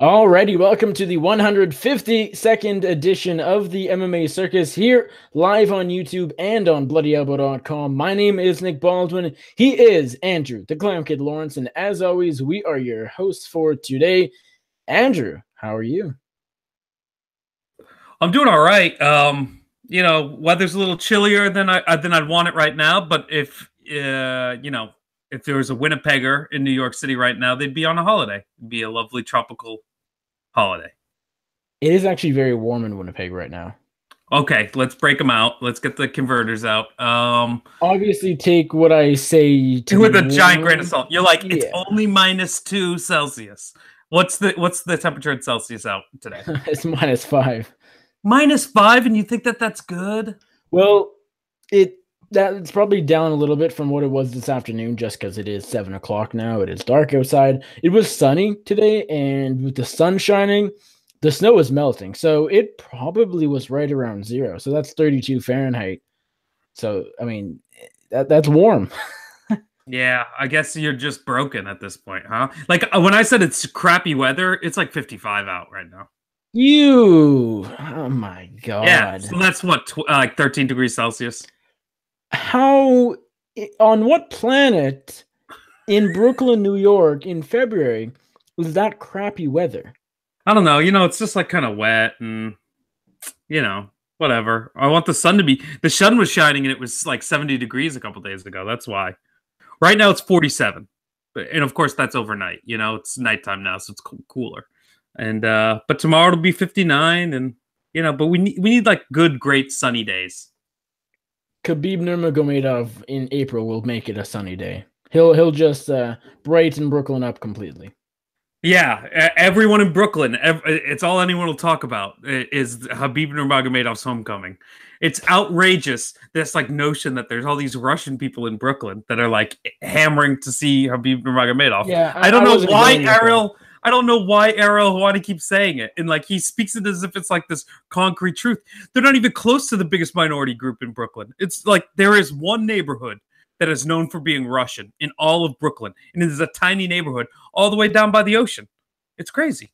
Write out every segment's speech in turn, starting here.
Alrighty, welcome to the 152nd edition of the MMA Circus here live on YouTube and on BloodyElbow.com. My name is Nick Baldwin. He is Andrew, the Clown Kid Lawrence, and as always, we are your hosts for today. Andrew, how are you? I'm doing all right. Weather's a little chillier than I'd want it right now, but if there was a Winnipegger in New York City right now, they'd be on a holiday. It'd be a lovely tropical holiday. It is actually very warm in Winnipeg right now. Okay, let's break them out. Let's get the converters out. Obviously, take what I say with a giant grain of salt. You're like, it's only -2 Celsius. What's the temperature in Celsius out today? It's -5. -5, and you think that's good? Well, it's probably down a little bit from what it was this afternoon, just because it is 7 o'clock now. It is dark outside. It was sunny today, and with the sun shining, the snow was melting. So it probably was right around 0. So that's 32 Fahrenheit. So, I mean, that's warm. Yeah, I guess you're just broken at this point, huh? Like, when I said it's crappy weather, it's like 55 out right now. Oh my God. Yeah, so that's what, like 13 degrees Celsius. On what planet in Brooklyn, New York in February was that crappy weather? I don't know. It's just like kind of wet and, whatever. I want the sun to be, the sun was shining and it was like 70 degrees a couple days ago. That's why. Right now it's 47. And of course that's overnight. It's nighttime now, so it's cooler. And, but tomorrow it'll be 59 and, but we need like good, great sunny days. Khabib Nurmagomedov in April will make it a sunny day. He'll just brighten Brooklyn up completely. Yeah, everyone in Brooklyn, it's all anyone will talk about is Khabib Nurmagomedov's homecoming. It's outrageous, this like notion that there's all these Russian people in Brooklyn that are like hammering to see Khabib Nurmagomedov. Yeah, I don't know why Ariel. I don't know why Ariel Hawani keeps saying it. And like he speaks it as if it's like this concrete truth. They're not even close to the biggest minority group in Brooklyn. It's like there is one neighborhood that is known for being Russian in all of Brooklyn. And it is a tiny neighborhood all the way down by the ocean. It's crazy.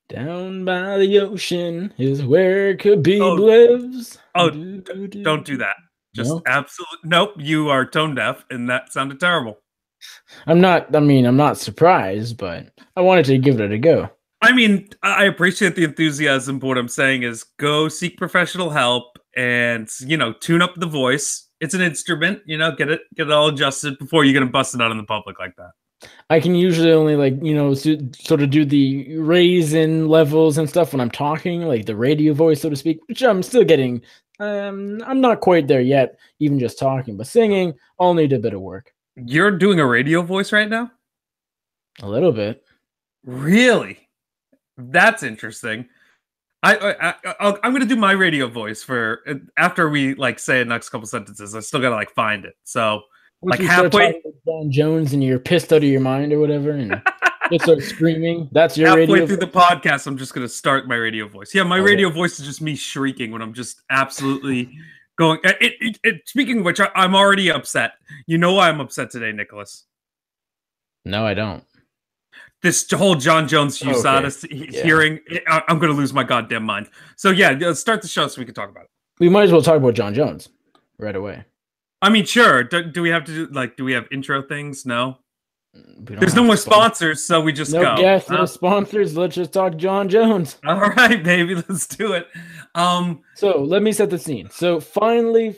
Down by the ocean is where Khabib lives. Oh, don't do that. Just absolutely. Nope, you are tone deaf and that sounded terrible. I'm not surprised, but I wanted to give it a go. I mean, I appreciate the enthusiasm, but what I'm saying is go seek professional help and, tune up the voice. It's an instrument, get it all adjusted before you're going to bust it out in the public like that. I can usually only sort of do the raise in levels and stuff when I'm talking, like the radio voice, so to speak, which I'm still getting. I'm not quite there yet, even just talking, but singing, I'll need a bit of work. You're doing a radio voice right now? A little bit. Really? That's interesting. I'm going to do my radio voice for after we say the next couple sentences. I still got to find it. So like halfway Jon Jones and you're pissed out of your mind or whatever and just start screaming. That's your halfway radio through the podcast. I'm just going to start my radio voice. Yeah, my radio voice is just me shrieking when I'm just absolutely going. Speaking of which, I'm already upset. You know why I'm upset today, Nicholas? No, I don't. This whole Jon Jones CSAC hearing, I'm going to lose my goddamn mind. So yeah, let's start the show so we can talk about it. We might as well talk about Jon Jones right away. I mean, sure. Do we have to do do we have intro things? No. There's no more sponsors, so we just go. Yes, no sponsors. Let's just talk Jon Jones. All right, baby, let's do it. So let me set the scene. So finally,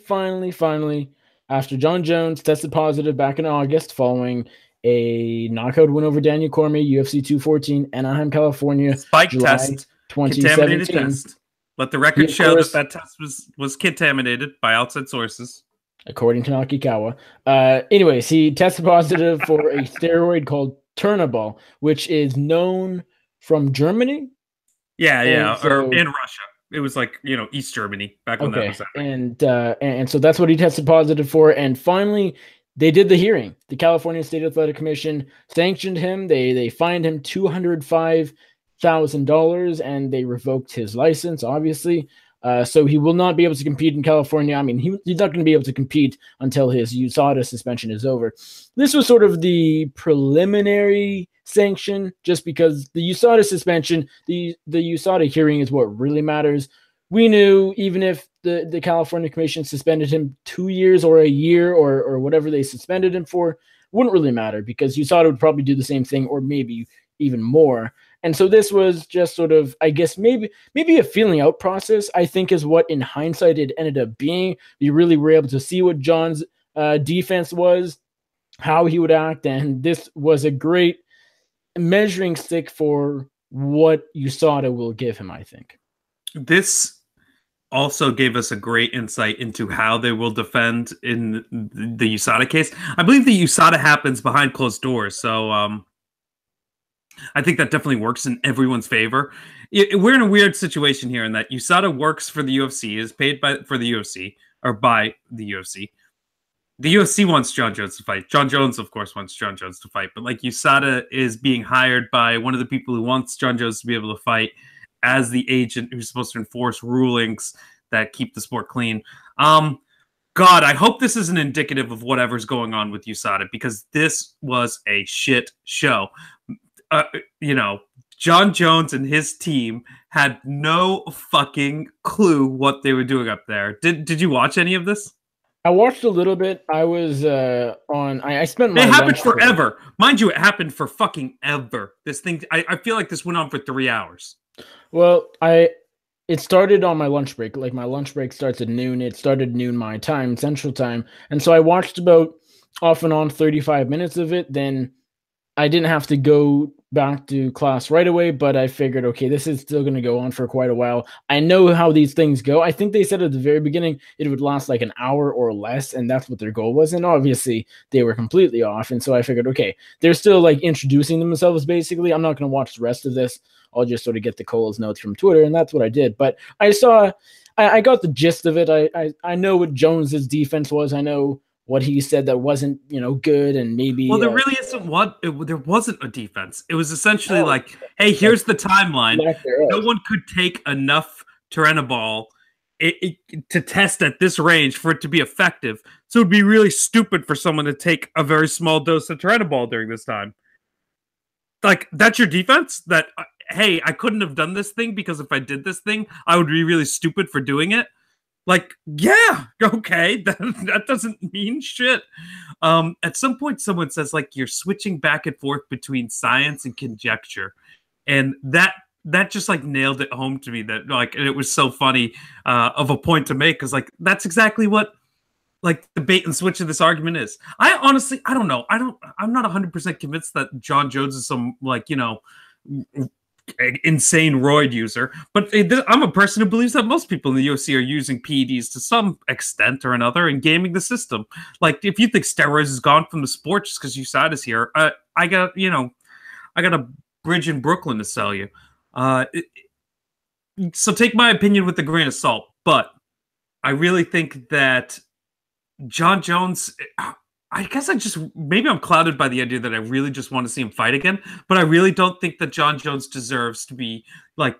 after Jon Jones tested positive back in August following a knockout win over Daniel Cormier, UFC 214, Anaheim, California, spike July test, 2017. Contaminated test. Let the record show that test was contaminated by outside sources. According to Nakikawa. Anyways, he tested positive for a steroid called Turnabol, which is known from Germany. Yeah, or in Russia. It was East Germany back when that was happening. And so that's what he tested positive for. And finally, they did the hearing. The California State Athletic Commission sanctioned him. They fined him $205,000 and they revoked his license, obviously. So he will not be able to compete in California. I mean, he's not going to be able to compete until his USADA suspension is over. This was sort of the preliminary sanction, just because the USADA suspension, the USADA hearing is what really matters. We knew even if the California Commission suspended him 2 years or a year or whatever they suspended him for, wouldn't really matter because USADA would probably do the same thing or maybe even more. And so this was just sort of, I guess, maybe a feeling out process, I think is what in hindsight it ended up being. We really were able to see what Jon's defense was, how he would act, and this was a great measuring stick for what USADA will give him, I think. This also gave us a great insight into how they will defend in the USADA case. I believe the USADA happens behind closed doors, so I think that definitely works in everyone's favor. We're in a weird situation here in that USADA works for the UFC, is paid for the UFC, or by the UFC. The UFC wants Jon Jones to fight. Jon Jones, of course, wants Jon Jones to fight, but like USADA is being hired by one of the people who wants Jon Jones to be able to fight as the agent who's supposed to enforce rulings that keep the sport clean. God, I hope this isn't indicative of whatever's going on with USADA, because this was a shit show. You know, Jon Jones and his team had no fucking clue what they were doing up there. Did you watch any of this? I watched a little bit. I was I spent my It happened forever. Mind you, it happened for fucking ever. This thing, I feel like this went on for 3 hours. Well, it started on my lunch break. Like my lunch break starts at noon. It started noon my time, Central Time. And so I watched about off and on 35 minutes of it. Then I didn't have to go back to class right away, but I figured, okay, this is still going to go on for quite a while. I know how these things go. I think they said at the very beginning it would last like an hour or less, and that's what their goal was. And obviously they were completely off. And so I figured, okay, they're still like introducing themselves basically. I'm not going to watch the rest of this. I'll just sort of get the Cole's notes from Twitter, and that's what I did. But I got the gist of it. I know what Jones's defense was. I know what he said that wasn't, good, and maybe. Well, there really isn't there wasn't a defense. It was essentially like, hey, here's the timeline. No one could take enough Turinabol to test at this range for it to be effective. So it'd be really stupid for someone to take a very small dose of Turinabol during this time. Like, that's your defense? That, hey, I couldn't have done this thing because if I did this thing, I would be really stupid for doing it. Like, yeah, okay, that doesn't mean shit. At some point, someone says, like, you're switching back and forth between science and conjecture. And that just, like, nailed it home to me. That, like, and it was so funny of a point to make, because, like, that's exactly what, like, the bait and switch of this argument is. I honestly, I don't know. I'm not 100% convinced that Jon Jones is some, like, insane roid user, but I'm a person who believes that most people in the UFC are using PEDs to some extent or another and gaming the system. Like, if you think steroids is gone from the sport just because USADA is here, I got a bridge in Brooklyn to sell you. So take my opinion with a grain of salt, but I really think that Jon Jones, I guess maybe I'm clouded by the idea that I really just want to see him fight again, but I really don't think that Jon Jones deserves to be, like,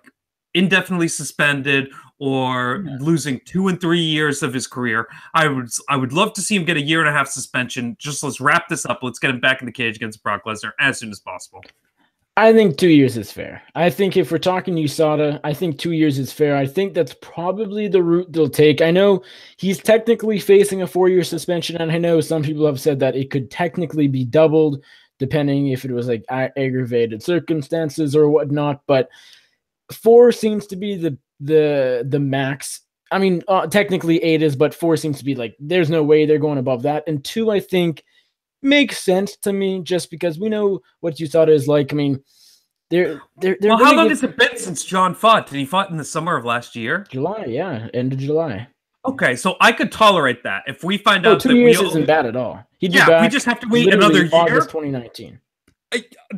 indefinitely suspended or losing 2 and 3 years of his career. I would love to see him get a 1.5 year suspension. Just let's wrap this up. Let's get him back in the cage against Brock Lesnar as soon as possible. I think 2 years is fair. I think if we're talking USADA, I think 2 years is fair. I think that's probably the route they'll take. I know he's technically facing a 4-year suspension, and I know some people have said that it could technically be doubled, depending if it was like aggravated circumstances or whatnot. But 4 seems to be the max. I mean, technically 8 is, but 4 seems to be like there's no way they're going above that. And 2, I think, makes sense to me just because we know what USADA is like. I mean, they're well, how long has it been since Jon fought? Did he fight in the summer of last year? July, yeah, end of July. Okay, so I could tolerate that if we find out 2 years isn't bad at all. We just have to wait another year. August 2019.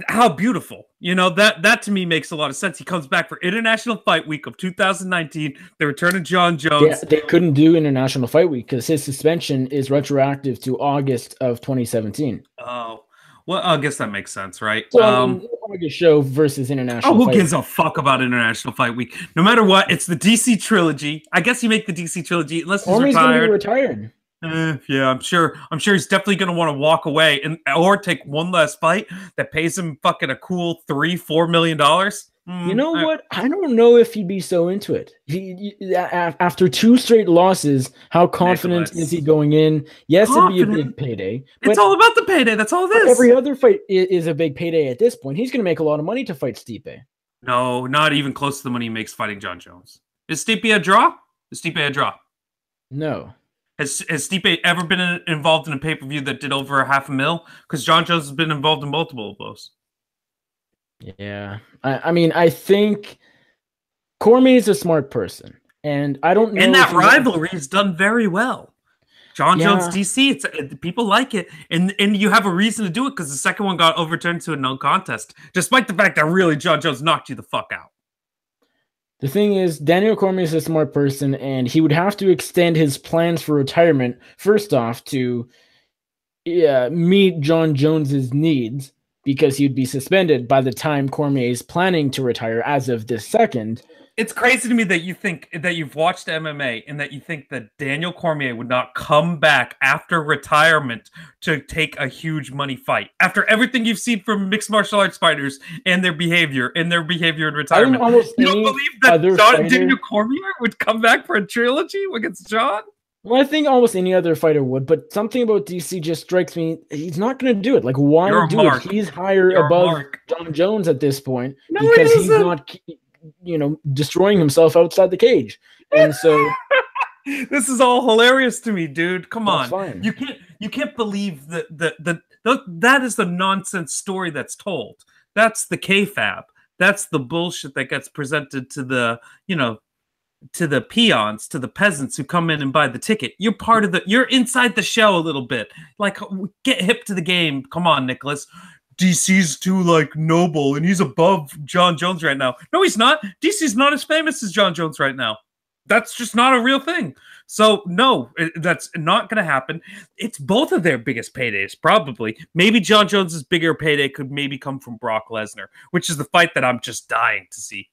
How beautiful. That to me makes a lot of sense. He comes back for International Fight Week of 2019. The return of Jon Jones. Yeah, they couldn't do International Fight Week because his suspension is retroactive to August of 2017. Oh, well, I guess that makes sense, right? So, August show versus International who Fight gives a fuck about International Fight Week? No matter what, it's the DC trilogy. I guess you make the DC trilogy unless he's retired. Retired. Yeah, I'm sure. I'm sure he's definitely going to want to walk away or take one last fight that pays him fucking a cool $3-4 million. You know what? I don't know if he'd be so into it. After 2 straight losses, how confident is he going in? Yes, it'd be a big payday. It's all about the payday. That's all it is. Every other fight is a big payday at this point. He's going to make a lot of money to fight Stipe. No, not even close to the money he makes fighting Jon Jones. Is Stipe a draw? Is Stipe a draw? No. Has Stipe ever been involved in a pay-per-view that did over $500,000? Because Jon Jones has been involved in multiple of those. Yeah. I mean, I think Cormier is a smart person. And I don't know. And that rivalry has done very well. Jon Jones DC, people like it. And you have a reason to do it because the second one got overturned to a no contest, despite the fact that really Jon Jones knocked you the fuck out. The thing is, Daniel Cormier is a smart person, and he would have to extend his plans for retirement, first off, to meet Jon Jones's needs, because he'd be suspended by the time Cormier is planning to retire as of this second. It's crazy to me that you think that you've watched MMA and that you think that Daniel Cormier would not come back after retirement to take a huge money fight. After everything you've seen from mixed martial arts fighters and their behavior in retirement. You don't believe that Daniel Cormier would come back for a trilogy against Jon? Well, I think almost any other fighter would, but something about DC just strikes me. He's not going to do it. Like, why do it? He's higher above Jon Jones at this point because he's not, destroying himself outside the cage. And so this is all hilarious to me, dude. Come on. Fine. You can't believe that is the nonsense story that's told. That's the kayfabe. That's the bullshit that gets presented to the, to the peons, to the peasants who come in and buy the ticket. You're part of you're inside the show a little bit. Like, get hip to the game. Come on, Nicholas. DC's too noble and he's above Jon Jones right now. No, he's not. DC's not as famous as Jon Jones right now. That's just not a real thing. So no, that's not going to happen. It's both of their biggest paydays, probably. Maybe Jon Jones's bigger payday could maybe come from Brock Lesnar, which is the fight that I'm just dying to see.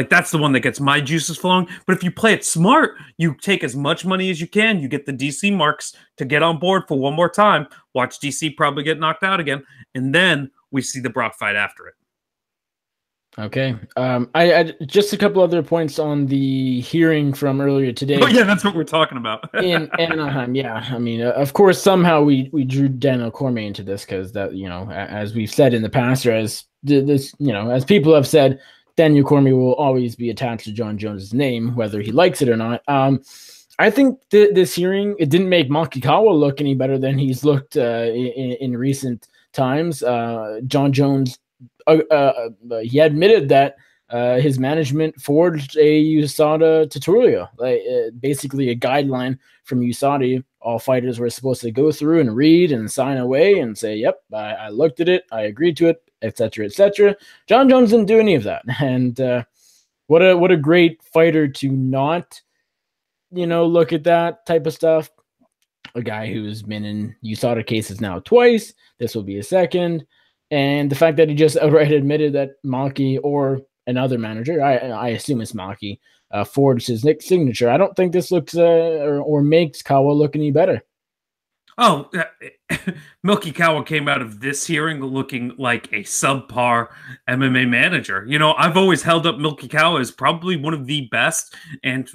That's the one that gets my juices flowing. But if you play it smart, you take as much money as you can. You get the DC marks to get on board for one more time. Watch DC probably get knocked out again. And then we see the Brock fight after it. Okay. I just a couple other points on the hearing from earlier today. Oh, yeah, that's what we're talking about. in Anaheim, yeah. I mean, of course, somehow we drew Daniel Cormier into this because that, as we've said in the past, or as this, as people have said, Daniel Cormier will always be attached to Jon Jones' name, whether he likes it or not. I think this hearing, it didn't make Kunitskaya look any better than he's looked in recent times. Jon Jones, he admitted that his management forged a USADA tutorial, basically a guideline from USADA. All fighters were supposed to go through and read and sign away and say, yep, I looked at it, I agreed to it, etc., etc. Jon Jones didn't do any of that. And what a great fighter to not, look at that type of stuff. A guy who's been in USADA cases now twice. This will be a second. And the fact that he just outright admitted that Malky or another manager, I assume it's Malky, forged his signature. I don't think this looks or makes Kawa look any better. Oh, Kunitskaya came out of this hearing looking like a subpar MMA manager. I've always held up Kunitskaya as probably one of the best. And,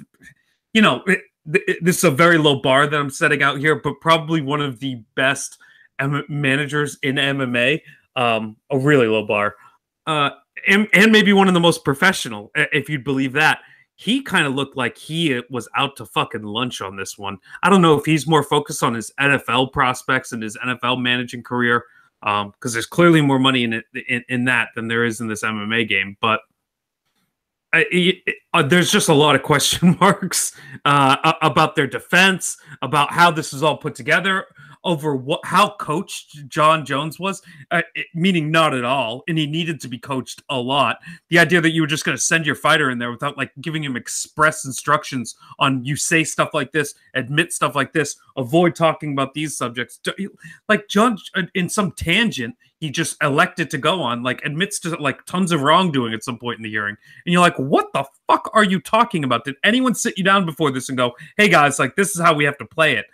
this is a very low bar that I'm setting out here, but probably one of the best managers in MMA. A really low bar. And maybe one of the most professional, if you'd believe that. He kind of looked like he was out to fucking lunch on this one. I don't know if he's more focused on his NFL prospects and his NFL managing career, because there's clearly more money in that than there is in this MMA game. But there's just a lot of question marks about their defense, about how this is all put together. over how coached Jon Jones was, meaning not at all, and he needed to be coached a lot. The idea that you were just going to send your fighter in there without like giving him express instructions on you say stuff like this, admit stuff like this, avoid talking about these subjects. Like Jon, in some tangent, he just elected to go on, like admits to like tons of wrongdoing at some point in the hearing. And you're like, what the fuck are you talking about? Did anyone sit you down before this and go, hey guys, like this is how we have to play it?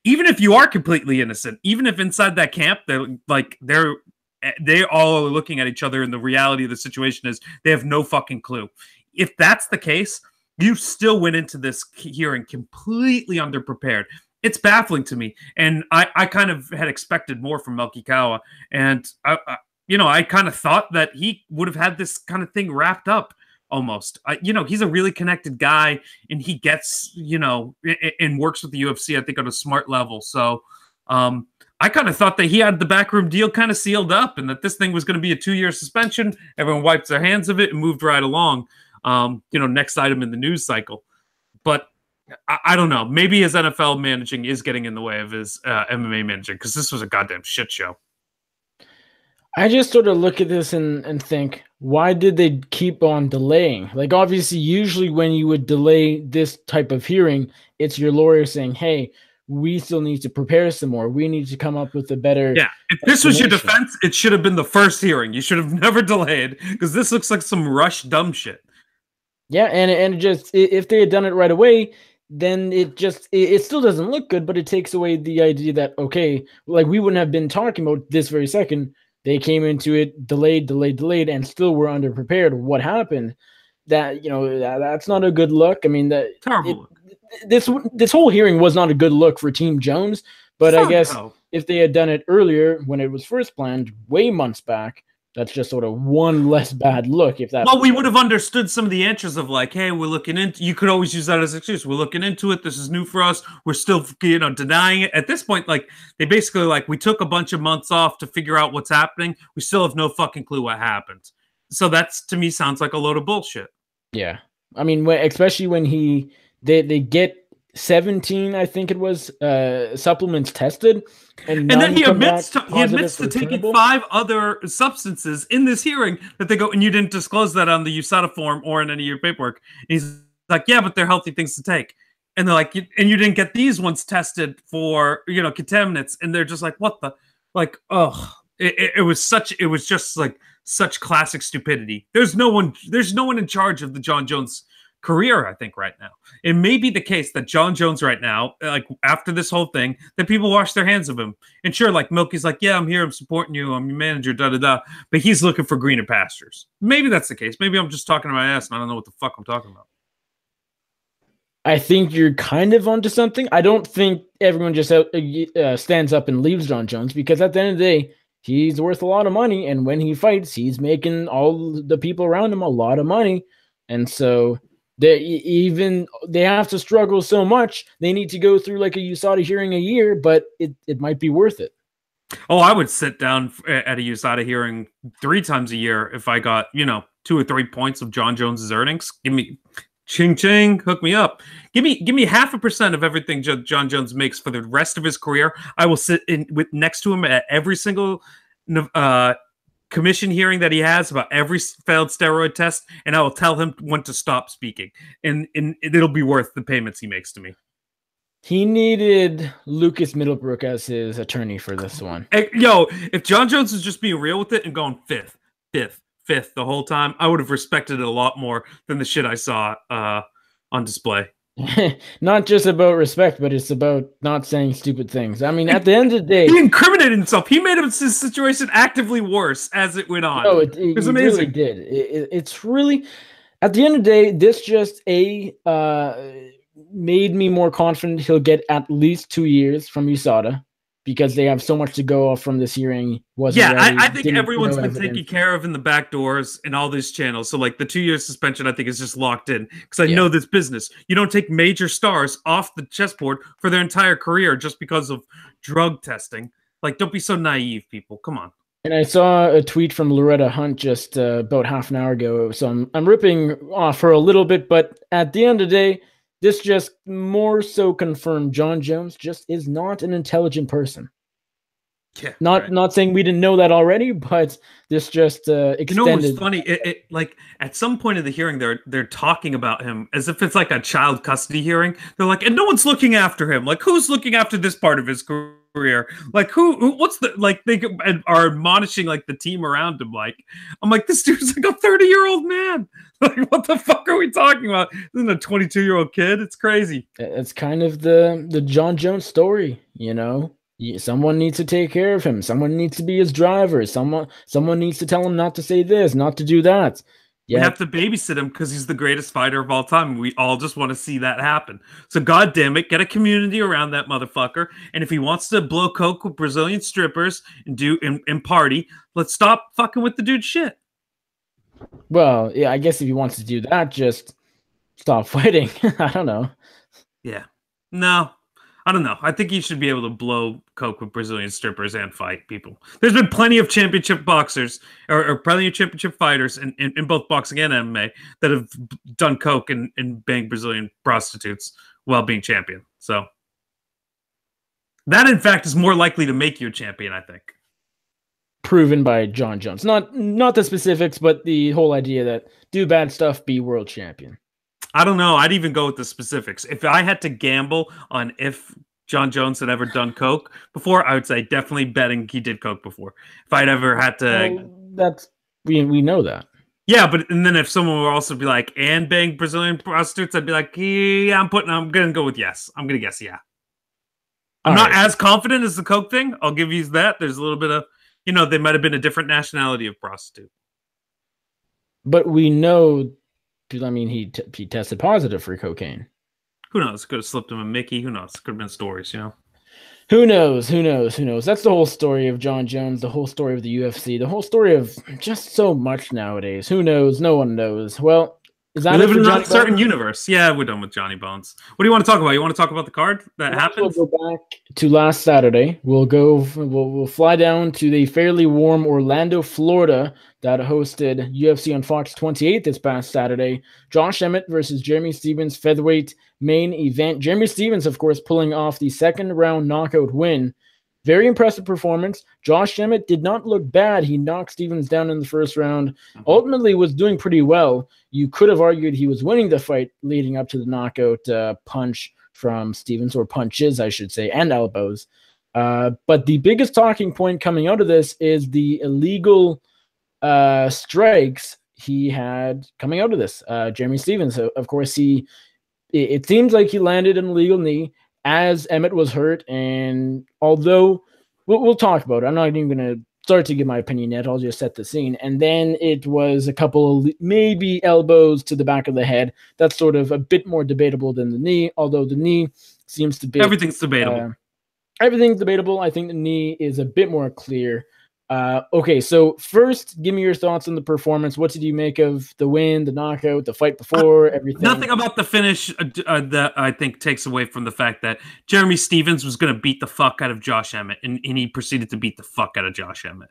Even if you are completely innocent, even if inside that camp, they all are looking at each other and the reality of the situation is they have no fucking clue. If that's the case, you still went into this hearing completely underprepared. It's baffling to me. And I kind of had expected more from Kunitskaya. And I kind of thought that he would have had this kind of thing wrapped up almost. He's a really connected guy, and he gets, and works with the UFC, I think, on a smart level. So I kind of thought that he had the backroom deal kind of sealed up and that this thing was going to be a 2-year suspension. Everyone wiped their hands of it and moved right along. Next item in the news cycle. But I don't know. Maybe his NFL managing is getting in the way of his MMA managing, because this was a goddamn shit show. I just sort of look at this and think, why did they keep on delaying? Like, obviously, usually when you would delay this type of hearing, it's your lawyer saying, hey, we still need to prepare some more. We need to come up with a better... Yeah, if this was your defense, it should have been the first hearing. You should have never delayed, because this looks like some rush dumb shit. Yeah, and just if they had done it right away, then it still doesn't look good, but it takes away the idea that, okay, like we wouldn't have been talking about this very second. They came into it, delayed, and still were underprepared. What happened? That's not a good look. I mean, terrible. This whole hearing was not a good look for Team Jones. But I guess if they had done it earlier, when it was first planned, way months back, that's just sort of one less bad look. Well, we would have understood some of the answers of like, hey, we're looking into. You could always use that as an excuse. We're looking into it. This is new for us. We're still, denying it. At this point, like they basically like we took a bunch of months off to figure out what's happening. We still have no fucking clue what happened. So that's, to me, sounds like a load of bullshit. Yeah, I mean, especially when they get 17, I think it was, supplements tested, and then he admits to taking 5 other substances in this hearing that they go, and you didn't disclose that on the USADA form or in any of your paperwork. And he's like, yeah, but they're healthy things to take. And they're like, and you didn't get these ones tested for, contaminants. And they're just like, what the, like, oh, it was just like such classic stupidity. There's no one in charge of the Jon Jones career, I think, right now. It may be the case that Jon Jones right now, like after this whole thing, that people wash their hands of him. And sure, like Milky's like, yeah, I'm here, I'm supporting you, I'm your manager, da-da-da. But he's looking for greener pastures. Maybe that's the case. Maybe I'm just talking to my ass and I don't know what the fuck I'm talking about. I think you're kind of onto something. I don't think everyone just stands up and leaves Jon Jones, because at the end of the day, he's worth a lot of money. And when he fights, he's making all the people around him a lot of money. And so they have to struggle so much. They need to go through like a USADA hearing a year, but it might be worth it. Oh, I would sit down at a USADA hearing 3 times a year if I got 2 or 3 points of Jon Jones's earnings. Give me ching ching, hook me up. Give me 0.5% of everything Jon Jones makes for the rest of his career. I will sit next to him at every single commission hearing that he has about every failed steroid test, and I will tell him when to stop speaking, and it'll be worth the payments he makes to me. He needed Lucas Middlebrook as his attorney for this one. Yo, if Jon Jones was just being real with it and going fifth the whole time, I would have respected it a lot more than the shit I saw on display. Not just about respect, but it's about not saying stupid things. I mean, at the end of the day, he incriminated himself. He made his situation actively worse as it went on. No, it was amazing. Really did. It's really, at the end of the day, this just made me more confident he'll get at least 2 years from USADA, because they have so much to go off from this hearing. I think everyone's been taken care of in the back doors and all these channels. So like the 2-year suspension, I think, is just locked in, because I know this business. You don't take major stars off the chessboard for their entire career just because of drug testing. Like, don't be so naive, people. Come on. And I saw a tweet from Loretta Hunt just about half an hour ago. So I'm ripping off her a little bit, but at the end of the day, This just more so confirmed Jon Jones just is not an intelligent person. Yeah, not saying we didn't know that already, but this just extended. You know what's funny? It like at some point in the hearing, they're talking about him as if it's like a child custody hearing. They're like, and no one's looking after him. Like, who's looking after this part of his career? Like, what's the like? They are admonishing like the team around him. Like, I'm like, this dude's like a 30-year-old man. Like, what the fuck are we talking about? This isn't a 22-year-old kid. It's crazy. It's kind of the Jon Jones story, you know. Someone needs to take care of him. Someone needs to be his driver. Someone needs to tell him not to say this, not to do that. Yeah. We have to babysit him because he's the greatest fighter of all time. And we all just want to see that happen. So God damn it, get a community around that motherfucker. And if he wants to blow coke with Brazilian strippers and party, let's stop fucking with the dude's shit. Well, yeah, I guess if he wants to do that, just stop fighting. I don't know. Yeah. No. I don't know. I think he should be able to blow coke with Brazilian strippers and fight people. There's been plenty of championship boxers or plenty of championship fighters in both boxing and MMA that have done coke and banged Brazilian prostitutes while being champion. So that, in fact, is more likely to make you a champion, I think. Proven by Jon Jones. Not the specifics, but the whole idea that do bad stuff, be world champion. I don't know. I'd even go with the specifics. If I had to gamble on if Jon Jones had ever done coke before, I would say definitely betting he did coke before. If I'd ever had to, that's we know that. Yeah, but and then if someone would also be like, and bang Brazilian prostitutes, I'd be like, yeah, I'm gonna go with yes. I'm gonna guess yeah. I'm not as confident as the coke thing. I'll give you that. There's a little bit of, you know, they might have been a different nationality of prostitute. But we know. I mean, he tested positive for cocaine. Who knows? Could have slipped him a Mickey. Who knows? Could have been stories, you know? Who knows? That's the whole story of Jon Jones, the whole story of the UFC, the whole story of just so much nowadays. Who knows? No one knows. Well, is that we live in a certain universe? Yeah, we're done with Johnny Bones. What do you want to talk about? You want to talk about the card that happened? We'll go back to last Saturday. We'll fly down to the fairly warm Orlando, Florida, that hosted UFC on Fox 28 this past Saturday. Josh Emmett versus Jeremy Stephens, featherweight main event. Jeremy Stephens, of course, pulling off the second round knockout win. Very impressive performance. Josh Emmett did not look bad. He knocked Stephens down in the first round. Ultimately was doing pretty well. You could have argued he was winning the fight leading up to the knockout punch from Stephens, or punches, I should say, and elbows. But the biggest talking point coming out of this is the illegal strikes he had coming out of this. Jeremy Stephens, of course, it seems like he landed an illegal knee as Emmett was hurt, and although we'll talk about it, I'm not even going to start to give my opinion yet. I'll just set the scene. And then it was a couple of maybe elbows to the back of the head. That's sort of a bit more debatable than the knee, although the knee seems to be... Everything's debatable. Everything's debatable. I think the knee is a bit more clear. Okay, so first, give me your thoughts on the performance. What did you make of the win, the knockout, the fight before, everything? Nothing about the finish that I think takes away from the fact that Jeremy Stephens was going to beat the fuck out of Josh Emmett, and he proceeded to beat the fuck out of Josh Emmett.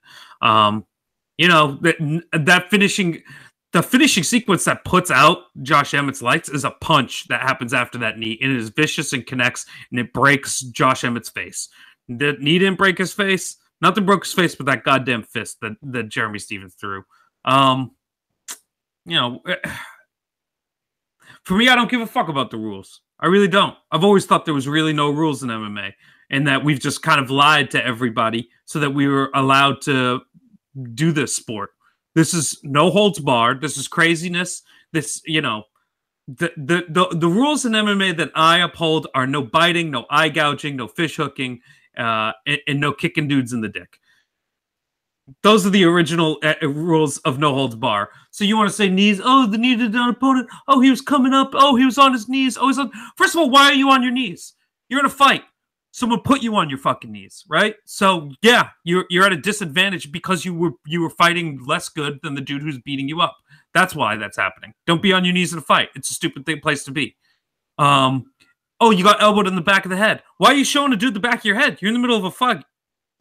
You know, that finishing sequence that puts out Josh Emmett's lights is a punch that happens after that knee, and it is vicious and connects, and it breaks Josh Emmett's face. The knee didn't break his face. Nothing broke his face but that goddamn fist that Jeremy Stephens threw. You know, for me, I don't give a fuck about the rules. I really don't. I've always thought there was really no rules in MMA, and that we've just kind of lied to everybody so that we were allowed to do this sport. This is no holds barred. This is craziness. This, you know, the rules in MMA that I uphold are no biting, no eye gouging, no fish hooking, and no kicking dudes in the dick. Those are the original rules of no holds bar. So you want to say knees? Oh, the knee to the opponent. Oh, he was coming up. Oh, he was on his knees. Oh, he's on. First of all, why are you on your knees? You're in a fight. Someone put you on your fucking knees, right? So yeah, you're at a disadvantage because you were fighting less good than the dude who's beating you up. That's why that's happening. Don't be on your knees in a fight. It's a stupid place to be. Oh, you got elbowed in the back of the head. Why are you showing a dude the back of your head? You're in the middle of a fight.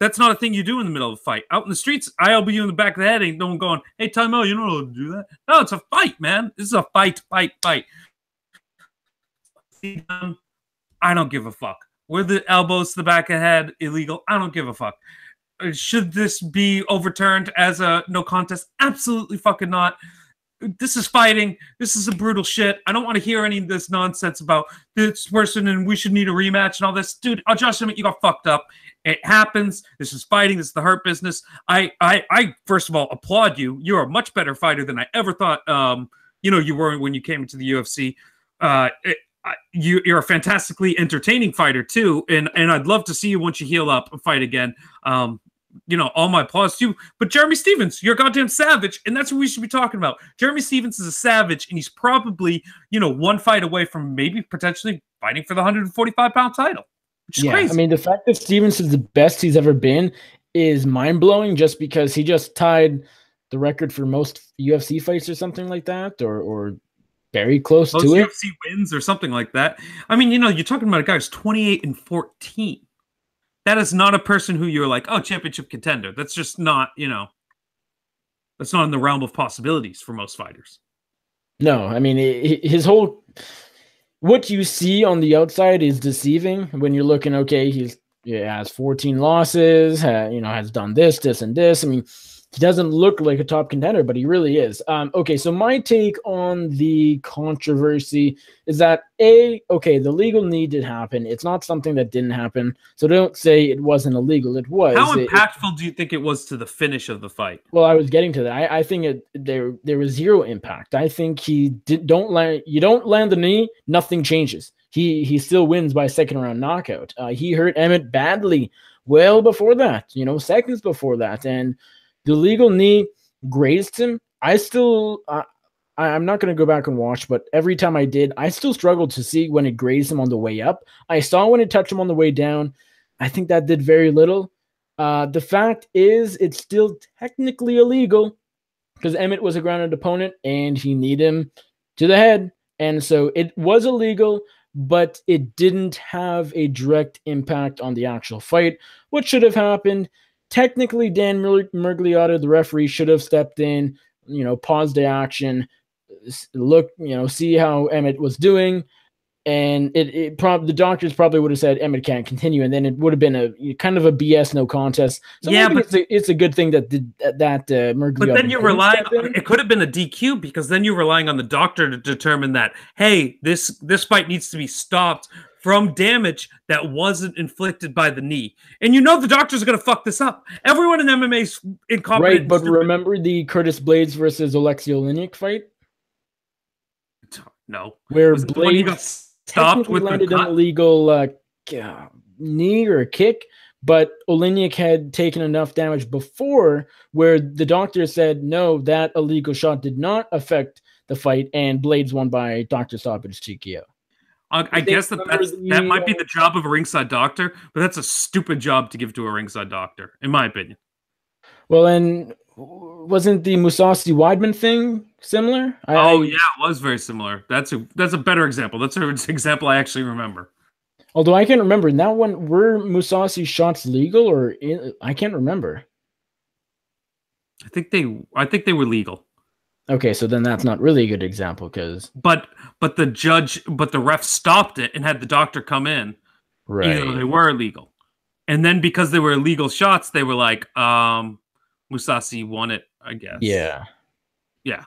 That's not a thing you do in the middle of a fight. Out in the streets, I elbow you in the back of the head. Ain't no one going, hey, time out, you don't know how to do that. No, it's a fight, man. This is a fight. I don't give a fuck. Were the elbows to the back of the head illegal? I don't give a fuck. Should this be overturned as a no contest? Absolutely fucking not. This is fighting. This is a brutal shit. I don't want to hear any of this nonsense about this person and we should need a rematch and all this. Dude, Josh Emmett, you got fucked up. It happens. This is fighting. This is the hurt business. I first of all applaud you. You're a much better fighter than I ever thought you were when you came into the UFC. You're a fantastically entertaining fighter too, and I'd love to see you once you heal up and fight again. All my applause to you. But Jeremy Stephens, you're a goddamn savage, and that's what we should be talking about. Jeremy Stephens is a savage, and he's probably one fight away from maybe potentially fighting for the 145-pound title. Which is crazy. I mean, the fact that Stephens is the best he's ever been is mind-blowing, just because he just tied the record for most UFC fights or something like that, or very close to it. UFC wins or something like that. I mean, you're talking about a guy who's 28-14. That is not a person who you're like, oh, championship contender. That's just not, that's not in the realm of possibilities for most fighters. No, I mean, his whole, what you see on the outside is deceiving when you're looking, okay, he has 14 losses, has done this, and this. I mean, he doesn't look like a top contender, but he really is. Okay, so my take on the controversy is that, the legal knee did happen. It's not something that didn't happen. So don't say it wasn't illegal. It was. How impactful do you think it was to the finish of the fight? Well, I was getting to that. I think there was zero impact. I think you don't land the knee, nothing changes. He still wins by second round knockout. He hurt Emmett badly well before that, seconds before that. And the legal knee grazed him. I'm not going to go back and watch, but every time I did, I still struggled to see when it grazed him on the way up. I saw when it touched him on the way down. I think that did very little. The fact is, it's still technically illegal because Emmett was a grounded opponent and he kneed him to the head. And so it was illegal, but it didn't have a direct impact on the actual fight. What should have happened? Technically, Dan Miragliotta, the referee, should have stepped in, paused the action, look, see how Emmett was doing, and the doctors probably would have said Emmett can't continue, and then it would have been a kind of a BS no contest. So yeah, but it's a good thing that Miragliotta. But then you're relying. It could have been a DQ because then you're relying on the doctor to determine that, hey, this fight needs to be stopped from damage that wasn't inflicted by the knee. And the doctors are going to fuck this up. Everyone in MMA is incompetent. Right, but remember the Curtis Blades versus Alexei Oleinik fight? No. Where Blades got stopped with landed an illegal knee or a kick, but Oleinik had taken enough damage before where the doctor said, no, that illegal shot did not affect the fight, and Blades won by doctor stoppage TKO. I guess that might be the job of a ringside doctor, but that's a stupid job to give to a ringside doctor, in my opinion. Well, and wasn't the Mousasi Weidman thing similar? Yeah, it was very similar. That's a better example. That's an example I actually remember. Although I can't remember in that one, were Mousasi shots legal or I can't remember. I think they were legal. Okay, so then that's not really a good example because. But the ref stopped it and had the doctor come in. Right. Even though they were illegal. And then because they were illegal shots, they were like, Mousasi won it, I guess. Yeah. Yeah.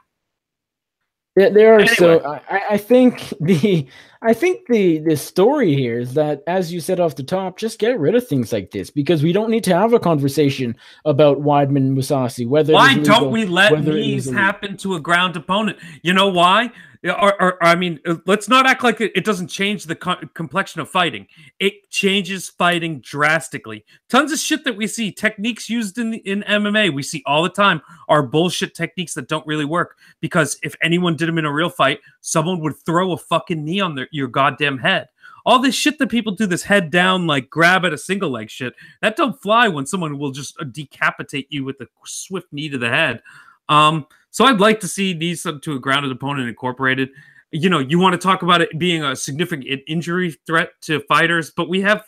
There are anyway. So I think the story here is that, as you said off the top, just get rid of things like this because we don't need to have a conversation about Weidman and Mousasi. Why don't we let knees happen to a ground opponent? You know why? I mean, let's not act like it doesn't change the complexion of fighting. It changes fighting drastically. Tons of shit that we see, techniques used in MMA, we see all the time are bullshit techniques that don't really work. Because if anyone did them in a real fight, someone would throw a fucking knee on your goddamn head. All this shit that people do, this head down, like grab at a single leg shit, that don't fly when someone will just decapitate you with a swift knee to the head. So I'd like to see knees to a grounded opponent incorporated. You want to talk about it being a significant injury threat to fighters, but we have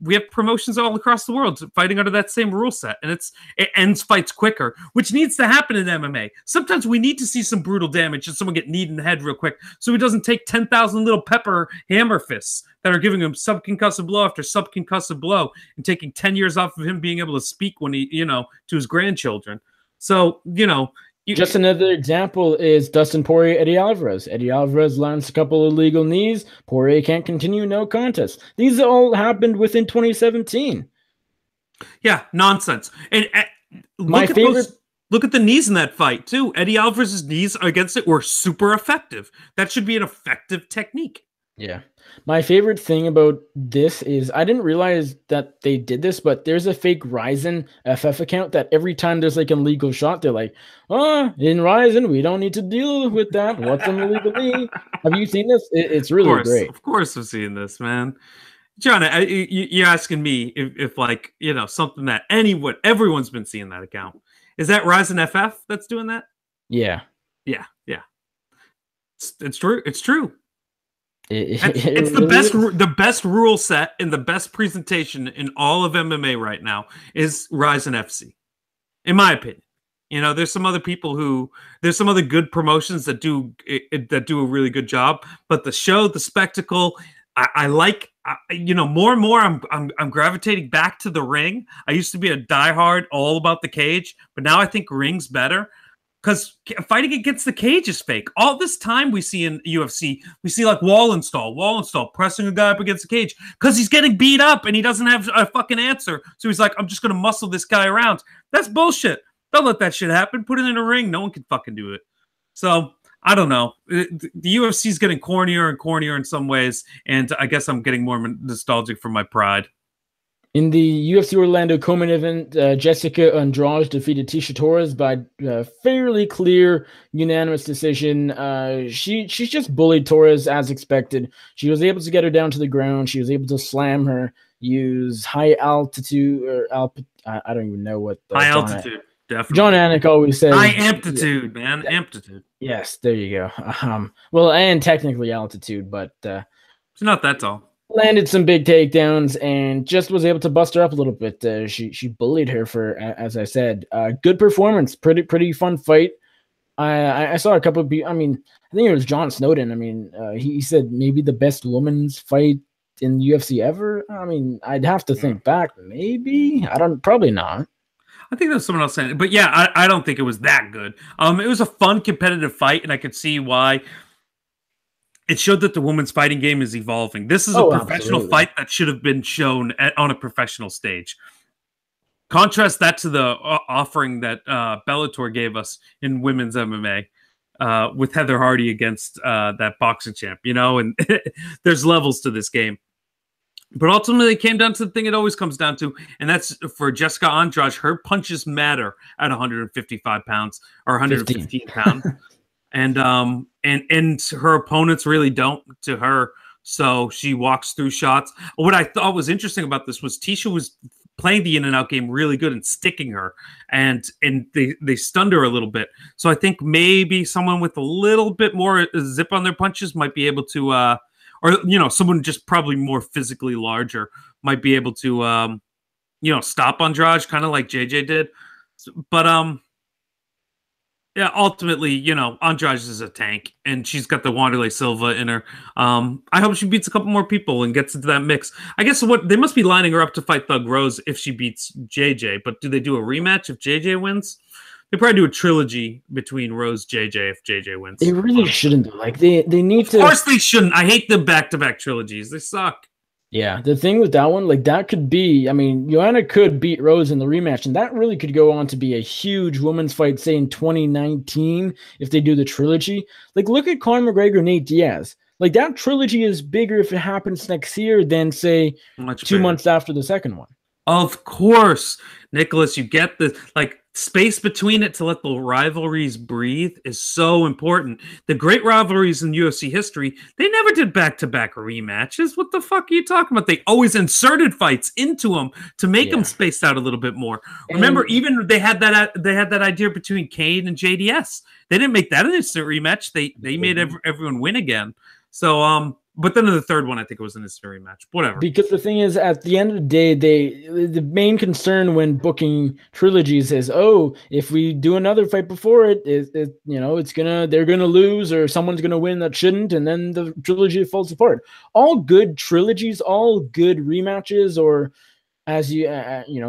we have promotions all across the world fighting under that same rule set, and it ends fights quicker, which needs to happen in MMA. Sometimes we need to see some brutal damage and someone get kneed in the head real quick, so he doesn't take 10,000 little pepper hammer fists that are giving him subconcussive blow after subconcussive blow and taking 10 years off of him being able to speak when he, to his grandchildren. So, just another example is Dustin Poirier, Eddie Alvarez. Eddie Alvarez lands a couple of illegal knees. Poirier can't continue, no contest. These all happened within 2017. Yeah, nonsense. And my favorite. Look at the knees in that fight too. Eddie Alvarez's knees against it were super effective. That should be an effective technique. Yeah. My favorite thing about this is I didn't realize that they did this, but there's a fake Ryzen FF account that every time there's like an illegal shot, they're like, in Ryzen, we don't need to deal with that. What's an illegal knee? Have you seen this? It's really great. Of course I've seen this, man. John, you're asking me if like, something that everyone's been seeing that account. Is that Ryzen FF that's doing that? Yeah. Yeah. It's true. It's true. It's the best rule set and the best presentation in all of MMA right now is Ryzen FC, in my opinion. There's some other good promotions that do a really good job, but the show, the spectacle, I like. More and more, I'm gravitating back to the ring. I used to be a diehard all about the cage, but now I think ring's better. Because fighting against the cage is fake. All this time we see in UFC, we see like wall install, pressing a guy up against the cage because he's getting beat up and he doesn't have a fucking answer. So he's like, I'm just going to muscle this guy around. That's bullshit. Don't let that shit happen. Put it in a ring. No one can fucking do it. So I don't know. The UFC is getting cornier and cornier in some ways. And I guess I'm getting more nostalgic for my pride. In the UFC Orlando co-main event, Jessica Andrade defeated Tisha Torres by fairly clear, unanimous decision. She just bullied Torres as expected. She was able to get her down to the ground. She was able to slam her, use high altitude or I don't even know what. High altitude, definitely. John Anik always says high amplitude, man, amplitude. Yes, there you go. Well, and technically altitude, but it's not that tall. Landed some big takedowns and just was able to bust her up a little bit. She bullied her for, as I said, good performance. Pretty fun fight. I saw a couple of people. I mean, I think it was John Snowden. I mean, he said maybe the best women's fight in UFC ever. I mean, I'd have to think back. Maybe probably not. I think there's someone else saying it, but yeah, I don't think it was that good. It was a fun competitive fight, and I could see why. It showed that the women's fighting game is evolving. This is a professional fight that should have been shown on a professional stage. Contrast that to the offering that Bellator gave us in women's MMA with Heather Hardy against that boxing champ, and there's levels to this game. But ultimately, it came down to the thing it always comes down to, and that's for Jessica Andrade. Her punches matter at 155 pounds or 115 pounds. And her opponents really don't to her. So she walks through shots. What I thought was interesting about this was Tisha was playing the in and out game really good and sticking her, and they stunned her a little bit. So I think maybe someone with a little bit more zip on their punches might be able to, or someone just probably more physically larger might be able to, stop Andrade, kind of like JJ did. But yeah, ultimately, Andrade is a tank, and she's got the Wanderlei Silva in her. I hope she beats a couple more people and gets into that mix. I guess they must be lining her up to fight Thug Rose if she beats JJ. But do they do a rematch if JJ wins? They probably do a trilogy between Rose JJ if JJ wins. They really shouldn't. Like they need to. Of course they shouldn't. I hate the back-to-back trilogies. They suck. Yeah, the thing with that one, like that could be, I mean, Joanna could beat Rose in the rematch, and that really could go on to be a huge women's fight, say in 2019, if they do the trilogy. Like, look at Conor McGregor, Nate Diaz. Like, that trilogy is bigger if it happens next year than, say, Much 2 months after the second one. Of course, Nicholas, you get the space between it to let the rivalries breathe is so important. The great rivalries in UFC history, they never did back-to-back rematches. What the fuck are you talking about? They always inserted fights into them to make them spaced out a little bit more. Remember, even they had that idea between Kane and JDS. They didn't make that an instant rematch. They made everyone win again. So But then in the third one, I think it was an history match. Whatever. Because the thing is, at the end of the day, the main concern when booking trilogies is, oh, if we do another fight before they're gonna lose or someone's gonna win that shouldn't, and then the trilogy falls apart. All good trilogies, all good rematches, or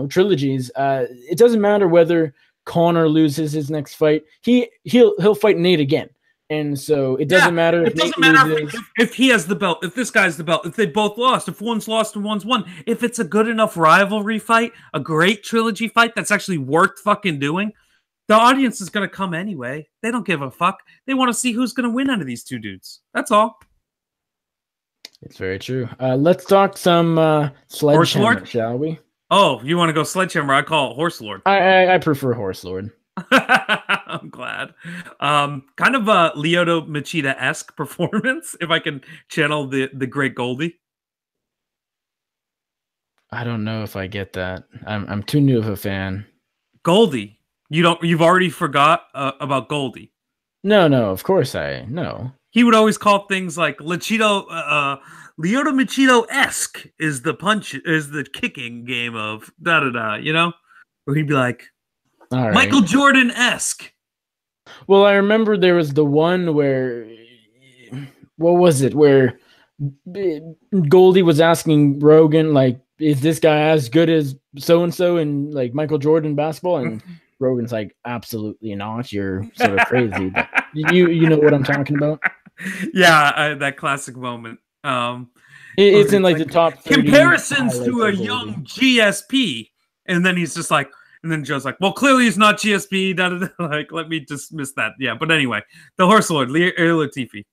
trilogies. It doesn't matter whether Conor loses his next fight. He'll fight Nate again. And so it doesn't matter. It doesn't matter if he has the belt, if this guy's the belt, if they both lost, if one's lost and one's won. If it's a good enough rivalry fight, a great trilogy fight that's actually worth fucking doing, the audience is going to come anyway. They don't give a fuck. They want to see who's going to win out of these two dudes. That's all. It's very true. Let's talk some Sledgehammer, shall we? Oh, you want to go Sledgehammer? I call it Horse Lord. I prefer Horse Lord. I'm glad. Kind of a Lyoto Machida-esque performance, if I can channel the great Goldie. I don't know if I get that. I'm too new of a fan. Goldie, you've already forgot about Goldie. No, of course I know. He would always call things like Lyoto Machida-esque is the kicking game of da-da-da, Where he'd be like, all right. Michael Jordan-esque. Well, I remember there was the one where, what was it? Where Goldie was asking Rogan, like, is this guy as good as so-and-so in like Michael Jordan basketball? And Rogan's like, absolutely not. You're sort of crazy. But you know what I'm talking about? Yeah, that classic moment. It's in like the top 30 comparisons to a young GSP. And then he's just like, and then Joe's like, well, clearly he's not GSP. Like, let me dismiss that. Yeah, but anyway, the Horse Lord, Ilir Latifi.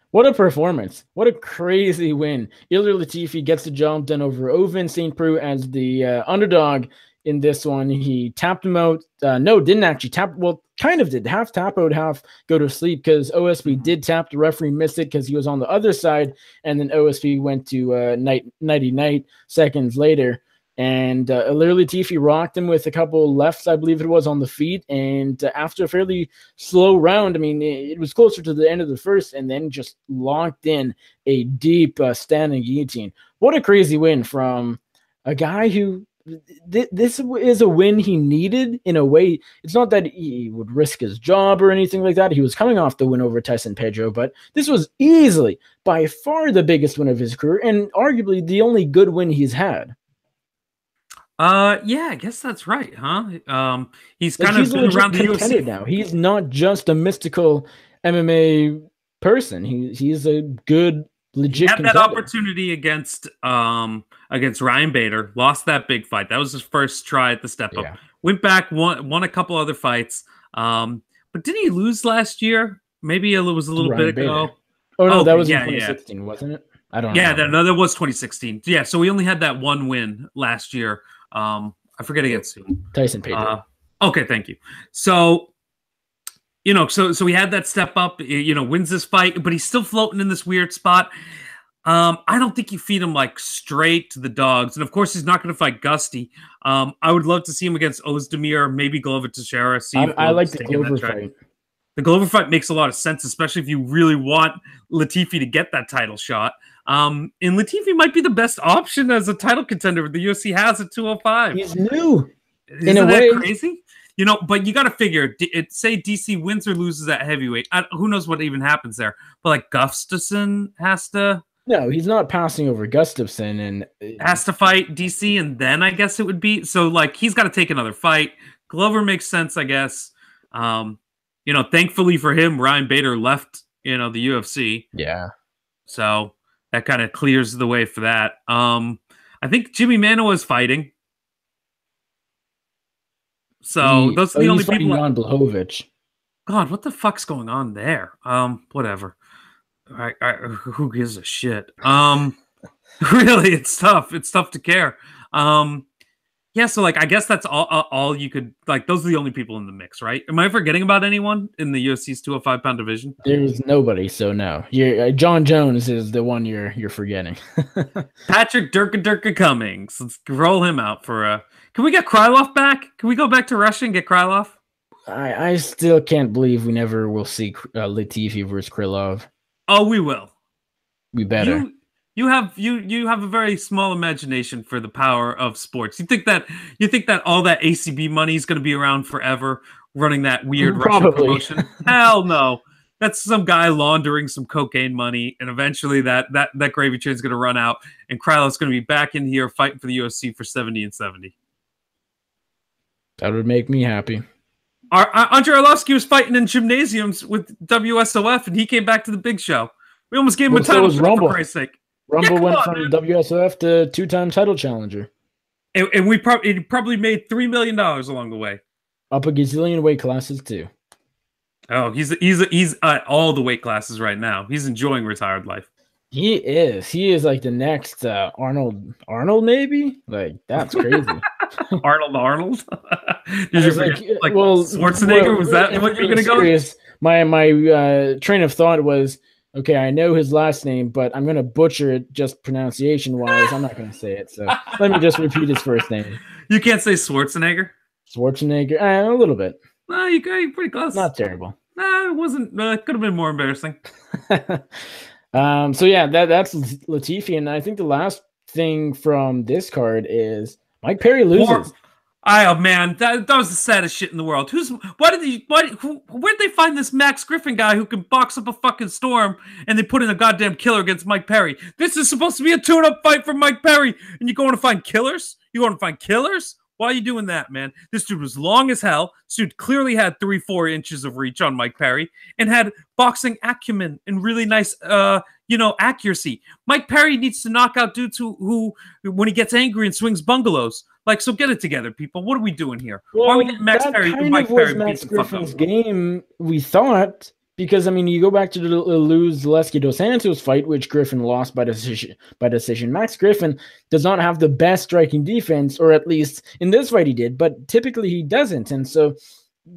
What a performance. What a crazy win. Ilir Latifi gets the job done over Ovin St. Preux as the underdog in this one. He tapped him out. No, didn't actually tap. Well, kind of did. Half tap out, half go to sleep because OSP did tap. The referee missed it because he was on the other side. And then OSP went to nighty-night seconds later. And Ilir Latifi rocked him with a couple lefts, I believe it was, on the feet. And after a fairly slow round, I mean, it was closer to the end of the first, and then just locked in a deep standing guillotine. What a crazy win from a guy who this is a win he needed in a way. It's not that he would risk his job or anything like that. He was coming off the win over Tyson Pedro, but this was easily by far the biggest win of his career and arguably the only good win he's had. Yeah, I guess that's right, huh? He's kind of been around the UFC now. He's not just a mystical MMA person. He's a good, legit. He had that opportunity against Ryan Bader, lost that big fight. That was his first try at the step up. Yeah. Went back, won a couple other fights. But didn't he lose last year? Maybe it was a little Ryan bit ago. Bader. Oh no, that was in 2016, wasn't it? I don't know. Yeah, that was 2016. Yeah, so we only had that one win last year. I forget against Tyson Pedro. Okay, thank you. So, so he had that step up, wins this fight, but he's still floating in this weird spot. I don't think you feed him like straight to the dogs. And of course, he's not going to fight Gusty. I would love to see him against Ozdemir, maybe Glover Teixeira. I like the Glover fight. The Glover fight makes a lot of sense, especially if you really want Latifi to get that title shot. And Latifi might be the best option as a title contender the UFC has at 205. He's new. Isn't that crazy? But you got to figure, say DC wins or loses at heavyweight. Who knows what even happens there? But like Gustafsson has to. No, he's not passing over Gustafsson and has to fight DC, and then I guess it would be. So like he's got to take another fight. Glover makes sense, I guess. Thankfully for him, Ryan Bader left, the UFC. Yeah. So that kind of clears the way for that. I think Jimmy Manoa is fighting. So those are the only people. Jan Blachowicz. God, what the fuck's going on there? Whatever. Who gives a shit? Really, it's tough. It's tough to care. Yeah, so like I guess that's all you could like. Those are the only people in the mix, right? Am I forgetting about anyone in the UFC's 205-pound division? There's nobody, so no. Jon Jones is the one you're forgetting. Patrick Durka Cummings. Let's roll him out for a. Can we get Krylov back? Can we go back to Russia and get Krylov? I still can't believe we never will see Latifi versus Krylov. Oh, we will. We better. You have a very small imagination for the power of sports. You think that all that ACB money is going to be around forever, running that weird Russian promotion? Hell no. That's some guy laundering some cocaine money, and eventually that gravy train's going to run out, and Krylov's going to be back in here fighting for the UFC for 70 and 70. That would make me happy. Andrei Arlovsky was fighting in gymnasiums with WSOF, and he came back to the big show. We almost gave him a title shot, for Christ's sake. Rumble went from WSOF to two-time title challenger. And he probably made $3 million along the way. Up a gazillion weight classes, too. Oh, he's at all the weight classes right now. He's enjoying retired life. He is. He is like the next Arnold, maybe? Like, that's crazy. Arnold? Did you forget, Schwarzenegger? Was that what you were going to go? My train of thought was, okay, I know his last name, but I'm going to butcher it just pronunciation-wise. I'm not going to say it, so let me just repeat his first name. You can't say Schwarzenegger? Schwarzenegger? A little bit. No, you're pretty close. Not terrible. No, it wasn't. Could have been more embarrassing. So yeah, that's Latifi, and I think the last thing from this card is Mike Perry loses. Oh man, that was the saddest shit in the world. Where'd they find this Max Griffin guy who can box up a fucking storm, and they put in a goddamn killer against Mike Perry? This is supposed to be a tune-up fight for Mike Perry, and you're going to find killers? Why are you doing that, man? This dude was long as hell. This dude clearly had 3-4 inches of reach on Mike Perry and had boxing acumen and really nice, accuracy. Mike Perry needs to knock out dudes who when he gets angry and swings bungalows. Like, so get it together, people. What are we doing here? Well, why are we getting Max Perry and Mike Perry? Max Griffin's game, we thought. Because, I mean, you go back to the Zaleski Dos Santos fight, which Griffin lost by decision. Max Griffin does not have the best striking defense, or at least in this fight he did, but typically he doesn't. And so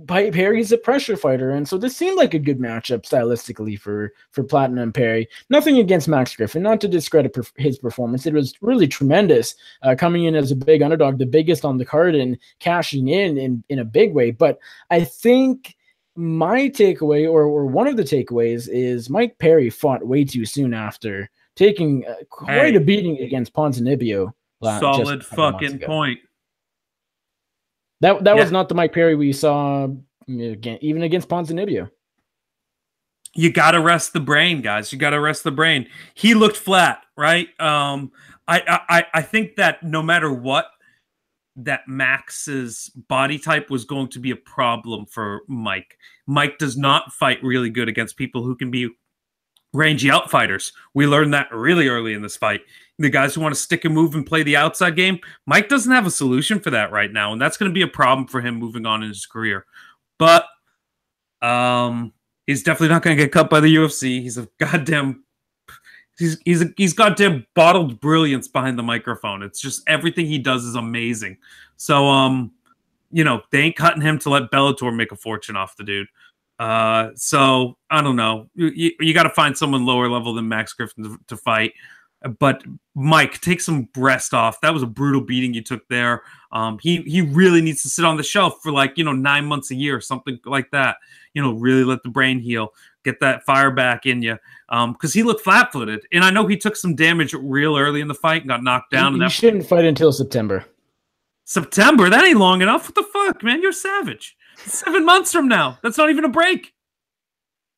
Perry's a pressure fighter, and so this seemed like a good matchup stylistically for Platinum and Perry. Nothing against Max Griffin, not to discredit his performance. It was really tremendous, coming in as a big underdog, the biggest on the card, and cashing in a big way. But I think my takeaway, or one of the takeaways, is Mike Perry fought way too soon after taking quite a beating against Ponzinibbio. Solid fucking point. That was not the Mike Perry we saw even against Ponzinibbio. You got to rest the brain, guys. You got to rest the brain. He looked flat, right? I think that no matter what, that Max's body type was going to be a problem for Mike. Mike does not fight really good against people who can be rangy outfighters. We learned that really early in this fight. The guys who want to stick and move and play the outside game, Mike doesn't have a solution for that right now, and that's going to be a problem for him moving on in his career. But he's definitely not going to get cut by the UFC. He's a goddamn He's goddamn bottled brilliance behind the microphone. It's just everything he does is amazing. So, they ain't cutting him to let Bellator make a fortune off the dude. So I don't know. You got to find someone lower level than Max Griffin to fight. But Mike, take some rest off. That was a brutal beating you took there. He really needs to sit on the shelf for 9 months a year, something like that. Really let the brain heal. Get that fire back in you, because he looked flat-footed, and I know he took some damage real early in the fight and got knocked down. He shouldn't fight until September. September? That ain't long enough. What the fuck, man? You're savage. 7 months from now. That's not even a break.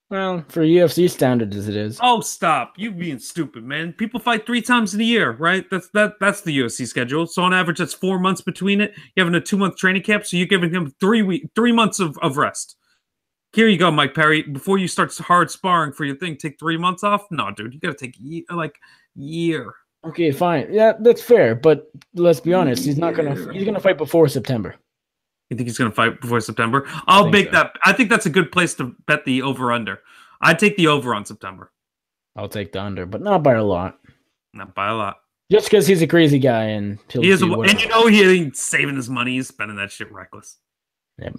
Well, for UFC standards, it is. Oh, stop! You being stupid, man. People fight 3 times in a year, right? That's the UFC schedule. So on average, that's 4 months between it. You're having a 2-month training camp, so you're giving him 3 months of rest. Here you go, Mike Perry. Before you start hard sparring for your thing, take 3 months off? No, dude. You got to take year. Okay, fine. Yeah, that's fair. But let's be honest. He's going to fight before September. You think he's going to fight before September? I'll bake that. I think that's a good place to bet the over-under. I'd take the over on September. I'll take the under, but not by a lot. Not by a lot. Just because he's a crazy guy. And he is, and he ain't saving his money. He's spending that shit reckless. Yep.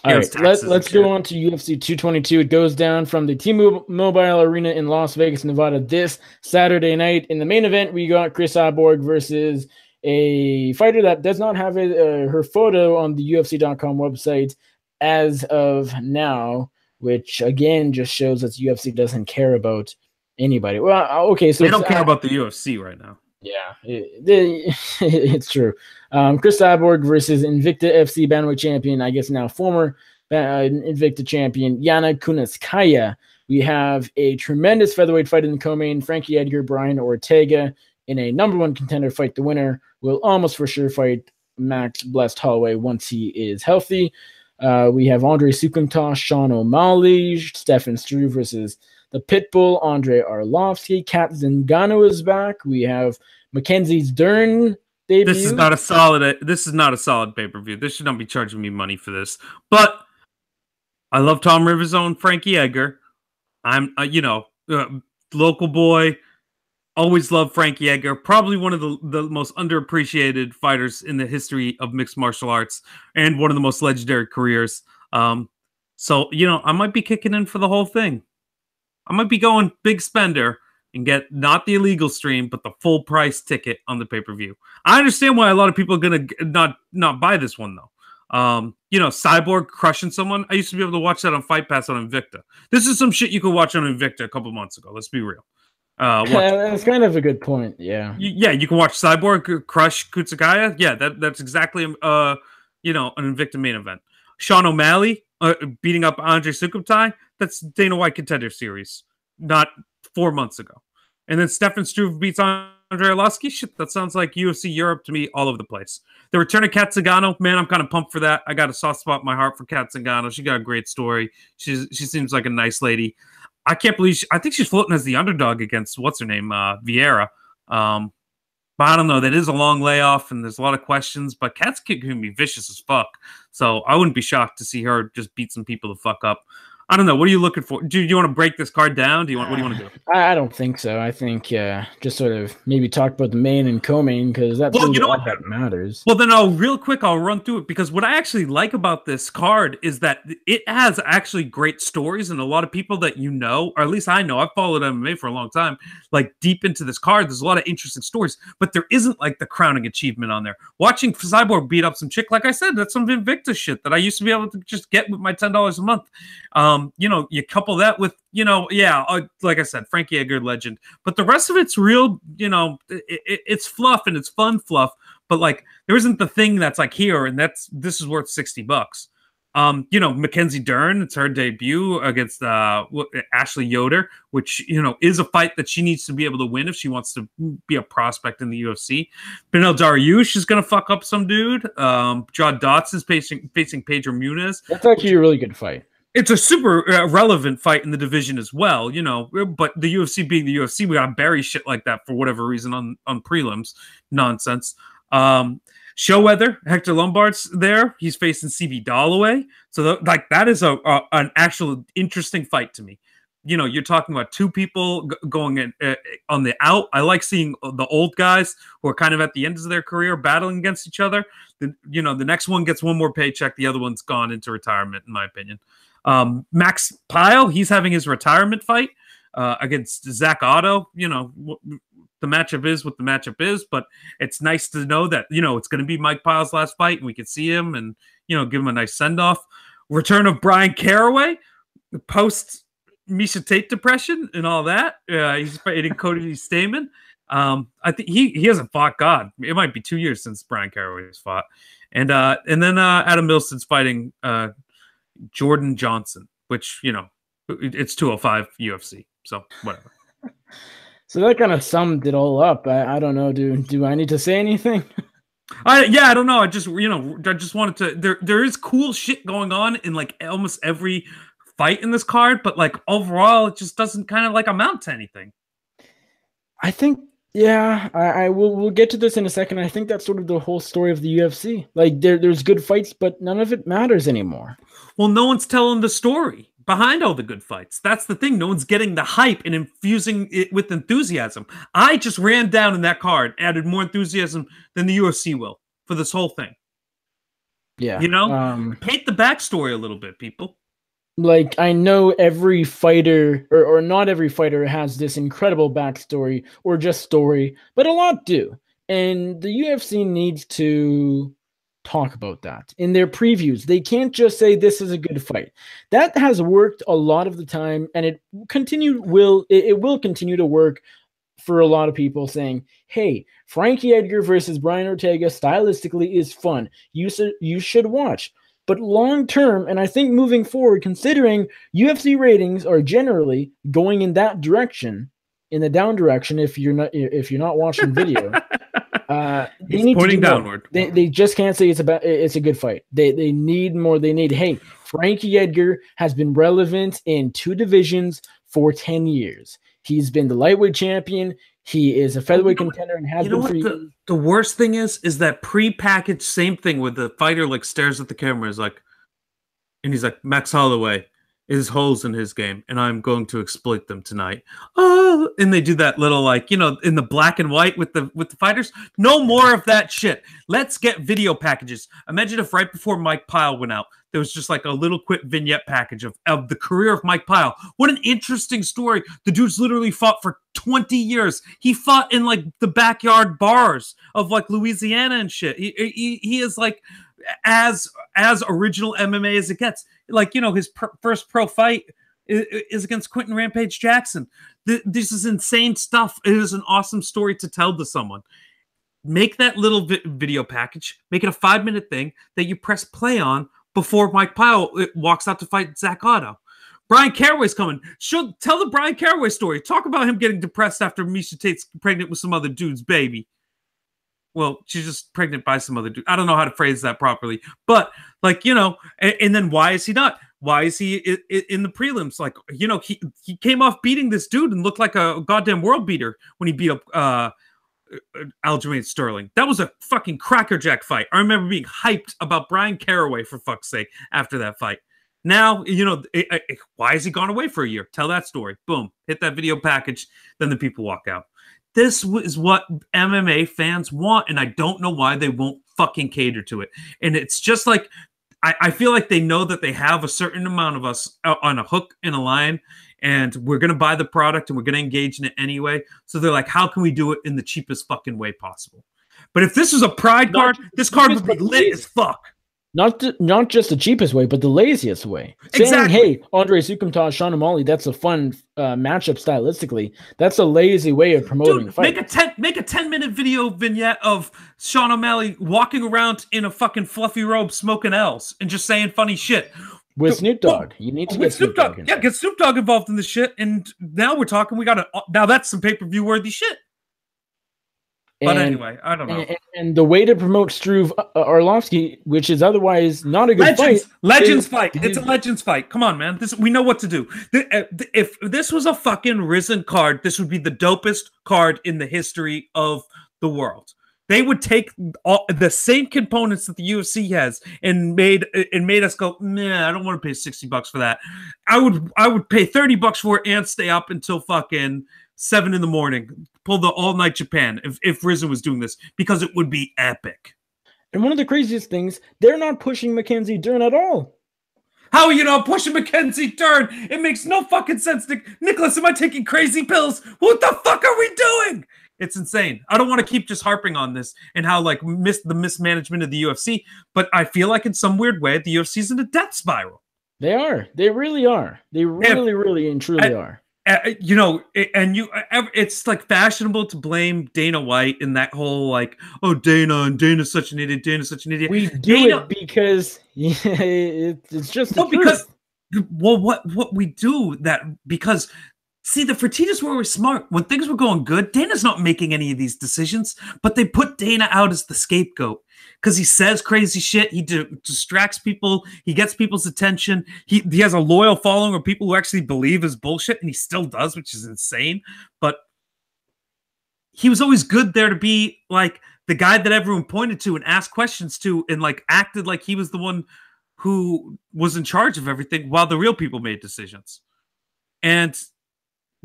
All right, let's go on to UFC 222. It goes down from the T-Mobile Arena in Las Vegas, Nevada this Saturday night. In the main event, we got Chris Cyborg versus a fighter that does not have her photo on the UFC.com website as of now, which, again, just shows that UFC doesn't care about anybody. Well, okay, so They don't care about the UFC right now. Yeah, it's true. Chris Cyborg versus Invicta FC Bantamweight champion, I guess now former Invicta champion, Yana Kunitskaya. We have a tremendous featherweight fight in the co-main. Frankie Edgar, Brian Ortega in a number one contender fight. The winner will almost for sure fight Max Blessed Holloway once he is healthy. We have Andre Sukumtosh, Sean O'Malley, Stefan Struve versus the Pitbull, Andre Arlovsky. Kat Zingano is back. We have Mackenzie's Dern debut. This is not a solid pay-per-view. This should not be charging me money for this. But I love Tom Rivers' own Frankie Edgar. I'm local boy. Always loved Frankie Edgar. Probably one of the most underappreciated fighters in the history of mixed martial arts and one of the most legendary careers. So, I might be kicking in for the whole thing. I might be going big spender and get not the illegal stream, but the full price ticket on the pay-per-view. I understand why a lot of people are going to not buy this one, though. Cyborg crushing someone. I used to be able to watch that on Fight Pass on Invicta. This is some shit you could watch on Invicta a couple months ago. Let's be real. That's kind of a good point. Yeah. You can watch Cyborg crush Kunitskaya. Yeah, that's exactly an Invicta main event. Sean O'Malley beating up Andre Sukumtai. That's Dana White Contender Series, not 4 months ago. And then Stefan Struve beats Andre Arlovsky. Shit, that sounds like UFC Europe to me all over the place. The return of Kat Zingano, man, I'm kind of pumped for that. I got a soft spot in my heart for Kat Zingano. She got a great story. She seems like a nice lady. I can't believe I think she's floating as the underdog against what's her name, Vieira. But I don't know. That is a long layoff, and there's a lot of questions. But Kat's can be vicious as fuck, so I wouldn't be shocked to see her just beat some people the fuck up. I don't know. What are you looking for? Do you want to break this card down? What do you want to do? I don't think so. I think just sort of maybe talk about the main and co-main because that's all that matters. Well, then real quick, I'll run through it because what I actually like about this card is that it has actually great stories and a lot of people that or at least I know, I've followed MMA for a long time, like deep into this card. There's a lot of interesting stories, but there isn't like the crowning achievement on there. Watching Cyborg beat up some chick, like I said, that's some Invicta shit that I used to be able to just get with my $10 a month. You couple that with, like I said, Frankie Edgar legend, but the rest of it's real, it's fluff and it's fun fluff, but like there isn't the thing that's like here and this is worth $60. Mackenzie Dern, it's her debut against Ashley Yoder, which is a fight that she needs to be able to win if she wants to be a prospect in the UFC. Benel Dariush is gonna fuck up some dude. John Dotson is facing Pedro Munez. That's actually a really good fight. It's a super relevant fight in the division as well, but the UFC being the UFC, we gotta bury shit like that for whatever reason on prelims. Nonsense. Showweather, Hector Lombard's there. He's facing CB Dalloway. So that is an actual interesting fight to me. You're talking about two people going in, on the out. I like seeing the old guys who are kind of at the ends of their career battling against each other. The next one gets one more paycheck. The other one's gone into retirement, in my opinion. Max Pyle, he's having his retirement fight against Zach Otto. The matchup is what the matchup is, but it's nice to know that it's going to be Mike Pyle's last fight, and we can see him and give him a nice send off. Return of Brian Caraway post Misha Tate depression and all that. He's fighting Cody Stamen. I think he hasn't fought. God, it might be 2 years since Brian Caraway has fought, and then Adam Milson's fighting Jordan Johnson, which it's 205 UFC, so whatever. So that kind of summed it all up. I don't know. Do I need to say anything? I don't know. I just wanted to. There is cool shit going on in like almost every fight in this card, but like overall, it just doesn't kind of like amount to anything. I think. Yeah, I will. We'll get to this in a second. I think that's sort of the whole story of the UFC. Like there's good fights, but none of it matters anymore. Well, no one's telling the story behind all the good fights. That's the thing. No one's getting the hype and infusing it with enthusiasm. I just ran down in that card, added more enthusiasm than the UFC will for this whole thing. Yeah. Paint the backstory a little bit, people. Like, I know every fighter, or not every fighter, has this incredible backstory or just story, but a lot do. And the UFC needs to talk about that in their previews. They can't just say this is a good fight. That has worked a lot of the time, and it will continue to work for a lot of people, saying, hey, Frankie Edgar versus Brian Ortega stylistically is fun. You should watch. But long term, and I think moving forward, considering UFC ratings are generally going in that direction, in the down direction, if you're not watching video, they need pointing to do downward. They just can't say it's a good fight. They need more. They need, hey, Frankie Edgar has been relevant in 2 divisions for 10 years. He's been the lightweight champion. He is a featherweight contender and has been for years. The worst thing is that pre-packaged same thing with the fighter like stares at the camera and he's like, Max Holloway, is holes in his game, and I'm going to exploit them tonight. Oh, and they do that little in the black and white with the fighters. No more of that shit. Let's get video packages. Imagine if right before Mike Pyle went out, there was just like a little quick vignette package of the career of Mike Pyle. What an interesting story. The dude's literally fought for 20 years. He fought in like the backyard bars of like Louisiana and shit. He is like as original MMA as it gets. Like, his first pro fight is against Quentin Rampage Jackson. This is insane stuff. It is an awesome story to tell to someone. Make that little video package. Make it a 5-minute thing that you press play on before Mike Pyle walks out to fight Zach Otto. Brian Caraway's coming. Tell the Brian Caraway story. Talk about him getting depressed after Miesha Tate's pregnant with some other dude's baby. Well, she's just pregnant by some other dude. I don't know how to phrase that properly. But, and then why is he not? Why is he in the prelims? Like, he came off beating this dude and looked like a goddamn world beater when he beat up Aljamain Sterling. That was a fucking crackerjack fight. I remember being hyped about Brian Caraway, for fuck's sake, after that fight. Now, why has he gone away for a year? Tell that story. Boom. Hit that video package. Then the people walk out. This is what MMA fans want, and I don't know why they won't fucking cater to it. And it's just like, I feel like they know that they have a certain amount of us on a hook and a line, and we're going to buy the product and we're going to engage in it anyway. So they're like, how can we do it in the cheapest fucking way possible? But if this was a Pride card, this card would be lit as fuck. Not just the cheapest way, but the laziest way. Exactly. Saying, hey, Andre Sukumtaj, Sean O'Malley, that's a fun matchup stylistically. That's a lazy way of promoting the fight. Make a 10-minute video vignette of Sean O'Malley walking around in a fucking fluffy robe smoking L's and just saying funny shit. With Snoop Dogg. You need to get Snoop Dogg in. Yeah, get Snoop Dogg involved in the shit. And now we're talking, now that's some pay-per-view worthy shit. But anyway, I don't know. And the way to promote Struve Arlovsky, which is otherwise not a good fight. Legends fight. It's a Legends fight. Come on, man. We know what to do. If this was a fucking Risen card, this would be the dopest card in the history of the world. They would take all the same components that the UFC has and made us go, nah, I don't want to pay $60 for that. I would pay $30 for it and stay up until fucking 7 a.m. Pull the all night Japan if Risen was doing this, because it would be epic. And one of the craziest things, they're not pushing Mackenzie Dern at all. How are you not pushing Mackenzie Dern? It makes no fucking sense. Nicholas, am I taking crazy pills? What the fuck are we doing? It's insane. I don't want to keep just harping on this and how the mismanagement of the UFC, but I feel like in some weird way the UFC is in a death spiral. They are. They really are. They really and truly are. It's like fashionable to blame Dana White and that whole Dana's such an idiot. Dana's such an idiot. We do it because it's just what we do that because. See, the Fertittas were always smart. When things were going good, Dana's not making any of these decisions, but they put Dana out as the scapegoat because he says crazy shit. He distracts people. He gets people's attention. He has a loyal following of people who actually believe his bullshit, and he still does, which is insane. But he was always good there to be like the guy that everyone pointed to and asked questions to and like acted like he was the one who was in charge of everything while the real people made decisions. And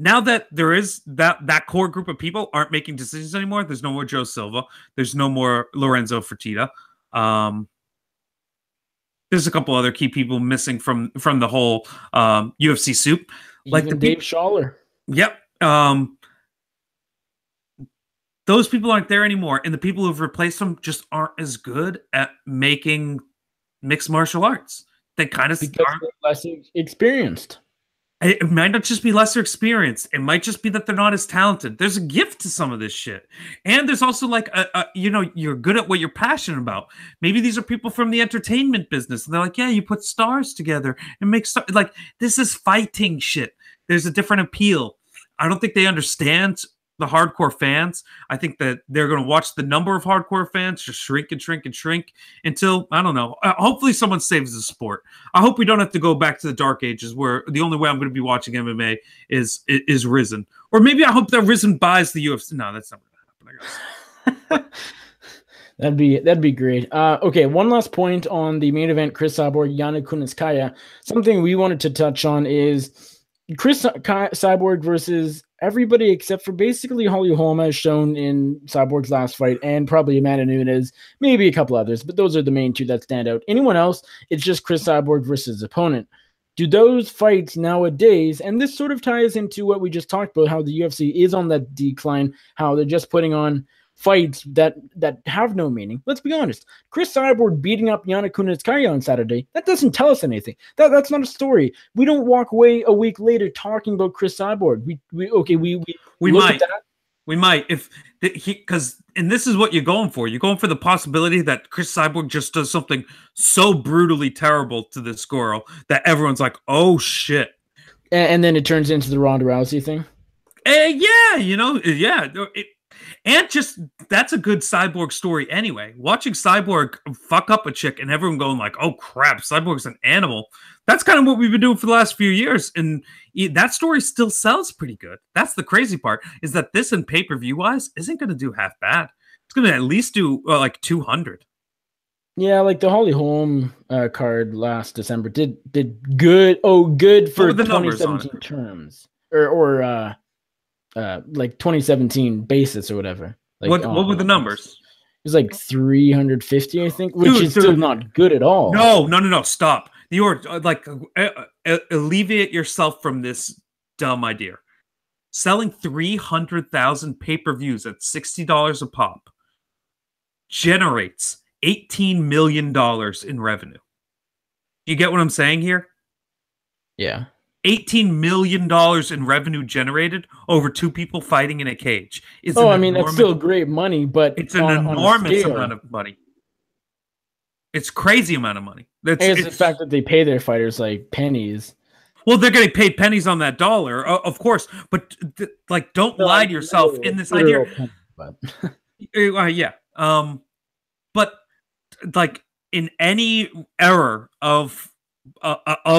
now that there is that core group of people aren't making decisions anymore, there's no more Joe Silva. There's no more Lorenzo Fertitta. There's a couple other key people missing from the whole UFC soup. Like the Dave Schaller. Yep. those people aren't there anymore, and the people who've replaced them just aren't as good at making mixed martial arts. They kind of because they're less experienced. It might not just be lesser experience. It might just be that they're not as talented. There's a gift to some of this shit. And there's also like, you're good at what you're passionate about. Maybe these are people from the entertainment business. And they're like, yeah, you put stars together and make stars. Like, this is fighting shit. There's a different appeal. I don't think they understand the hardcore fans. I think that they're going to watch the number of hardcore fans just shrink and shrink and shrink until, I don't know, hopefully someone saves the sport. I hope we don't have to go back to the dark ages where the only way I'm going to be watching MMA is Risen. Or maybe I hope that Risen buys the UFC. No, that's not going to happen, I guess. That'd be great. Okay, one last point on the main event, Chris Cyborg, Kunitskaya. Something we wanted to touch on is Chris Cyborg versus everybody except for basically Holly Holm, as shown in Cyborg's last fight, and probably Amanda Nunes, maybe a couple others, but those are the main two that stand out. Anyone else, it's just Chris Cyborg versus his opponent. Do those fights nowadays, and this sort of ties into what we just talked about, how the UFC is on that decline, how they're just putting on fights that have no meaning. Let's be honest. Chris Cyborg beating up Kunitskaya on Saturday, that doesn't tell us anything. That's not a story. We don't walk away a week later talking about Chris Cyborg. We might. We might, because this is what you're going for. You're going for the possibility that Chris Cyborg just does something so brutally terrible to this girl that everyone's like, oh shit. And then it turns into the Ronda Rousey thing. And just, that's a good Cyborg story anyway. Watching Cyborg fuck up a chick and everyone going like, oh crap, Cyborg's an animal. That's kind of what we've been doing for the last few years. And that story still sells pretty good. That's the crazy part, is that this in pay-per-view wise isn't going to do half bad. It's going to at least do like 200. Yeah, like the Holly Holm card last December did good. Oh, good for 2017 terms. Or like 2017 basis or whatever. Like, what were the numbers? It was like 350, I think, which is still not good at all. No, stop. You're like, alleviate yourself from this dumb idea. Selling 300,000 pay-per-views at $60 a pop generates $18 million in revenue. You get what I'm saying here? Yeah. $18 million in revenue generated over two people fighting in a cage. That's still great money, but it's an enormous amount of money. It's crazy amount of money. It's the fact that they pay their fighters like pennies. Well, they're getting paid pennies on that dollar, of course. But don't lie to yourself in this idea. Yeah. But like in any era of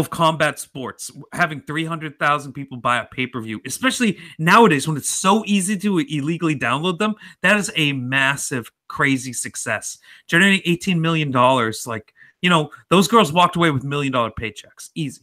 combat sports, having 300,000 people buy a pay-per-view, especially nowadays when it's so easy to illegally download them, that is a massive, crazy success. Generating $18 million, like, those girls walked away with $1 million paychecks. Easy.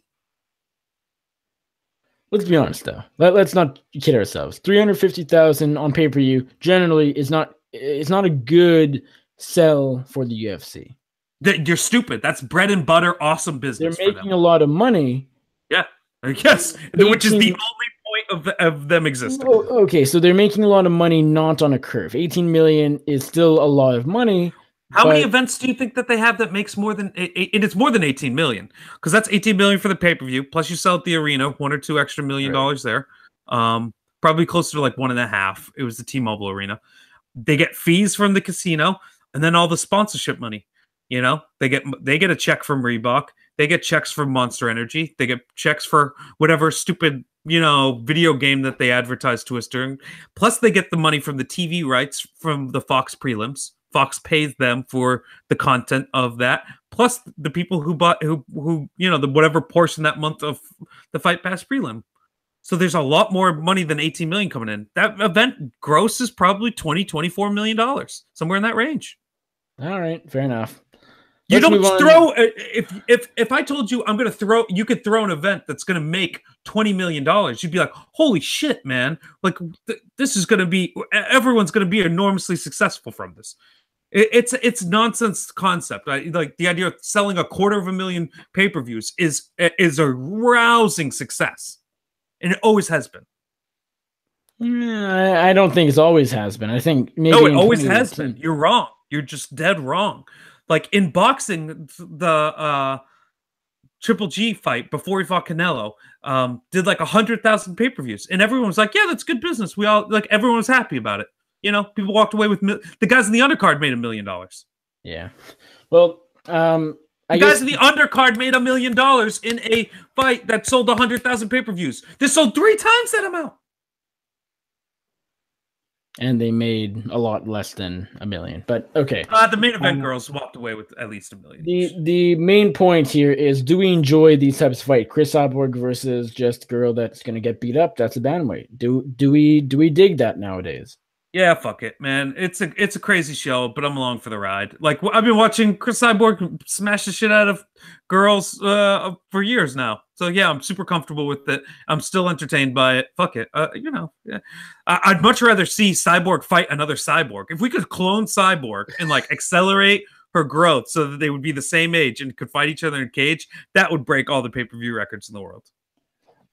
Let's be honest, though. Let's not kid ourselves. 350,000 on pay-per-view generally is not a good sell for the UFC. You're stupid. That's bread and butter, awesome business. They're making a lot of money. Yeah, I guess, which is the only point of them existing. Oh, okay, so they're making a lot of money, not on a curve. 18 million is still a lot of money. How many events do you think that they have that makes more than? It's more than 18 million, because that's 18 million for the pay-per-view. Plus, you sell at the arena, $1 or $2 extra million there. Probably closer to like 1.5. It was the T-Mobile Arena. They get fees from the casino, and then all the sponsorship money. They get a check from Reebok. They get checks from Monster Energy. They get checks for whatever stupid, video game that they advertise to us during. Plus, they get the money from the TV rights from the Fox prelims. Fox pays them for the content of that. Plus, the people who bought, the whatever portion that month of the Fight Pass prelim. So there's a lot more money than 18 million coming in. That event gross is probably $24 million, somewhere in that range. All right, fair enough. You don't throw if I told you I'm going to throw, you could throw an event that's going to make $20 million. You'd be like, holy shit, man. Like this is going to be, everyone's going to be enormously successful from this. It's nonsense concept. Like the idea of selling 250,000 pay-per-views is a rousing success. And it always has been. I don't think it's always has been. I think maybe No, it in always has been. 2018. You're wrong. You're just dead wrong. Like in boxing, the Triple G fight before he fought Canelo did like 100,000 pay-per-views, and everyone was like, "Yeah, that's good business." We all like everyone was happy about it. You know, people walked away with the guys in the undercard made $1 million. Yeah. Well, The guys in the undercard made $1 million in a fight that sold 100,000 pay-per-views. This sold 3 times that amount. And they made a lot less than $1 million. But okay. The main event girls walked away with at least $1 million. The main point here is, do we enjoy these types of fight? Chris Cyborg versus just a girl that's gonna get beat up. That's a bantamweight. Do we dig that nowadays? Yeah, fuck it, man. It's a crazy show, but I'm along for the ride. Like I've been watching Chris Cyborg smash the shit out of girls for years now. So yeah, I'm super comfortable with it. I'm still entertained by it. Fuck it. You know, yeah. I'd much rather see Cyborg fight another Cyborg. If we could clone Cyborg and like accelerate her growth so that they would be the same age and could fight each other in a cage, that would break all the pay-per-view records in the world.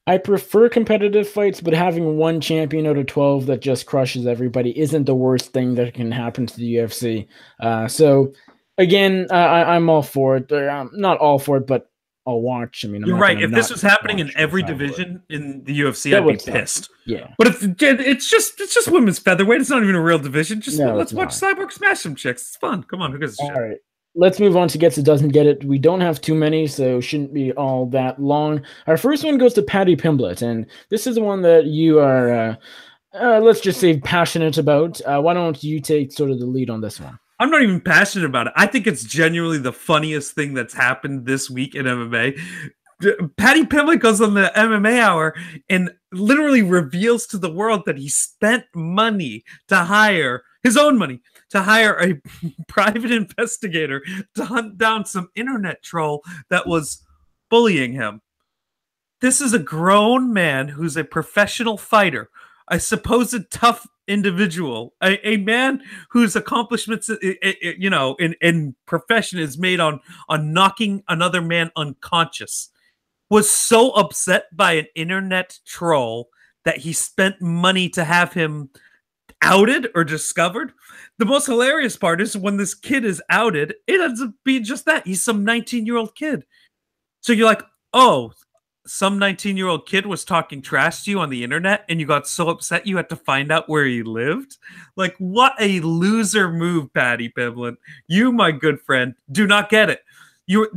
I prefer competitive fights, but having one champion out of 12 that just crushes everybody isn't the worst thing that can happen to the UFC. So, again, I'm all for it. I'm not all for it, but I'll watch. I mean, you're right. If this was happening in every division in the UFC, I'd be pissed. Yeah, but it's just women's featherweight. It's not even a real division. Just let's watch Cyborg smash some chicks. It's fun. Come on, who gives a shit? All right. Let's move on to Gets It Doesn't Get It. We don't have too many, so shouldn't be all that long. Our first one goes to Paddy Pimblett, and this is the one that you are, let's just say, passionate about. Why don't you take sort of the lead on this one? I'm not even passionate about it. I think it's genuinely the funniest thing that's happened this week in MMA. Paddy Pimblett goes on the MMA Hour and literally reveals to the world that he spent money to hire his own money to hire a private investigator to hunt down some internet troll that was bullying him. This is a grown man who's a professional fighter, a supposed tough individual, a man whose accomplishments, you know, in profession is made on knocking another man unconscious, was so upset by an internet troll that he spent money to have him outed or discovered. The most hilarious part is when this kid is outed, it ends up being just that. He's some 19-year-old kid. So you're like, oh, some 19-year-old kid was talking trash to you on the internet and you got so upset you had to find out where he lived? Like, what a loser move, Paddy Pimblett. You, my good friend, do not get it. Your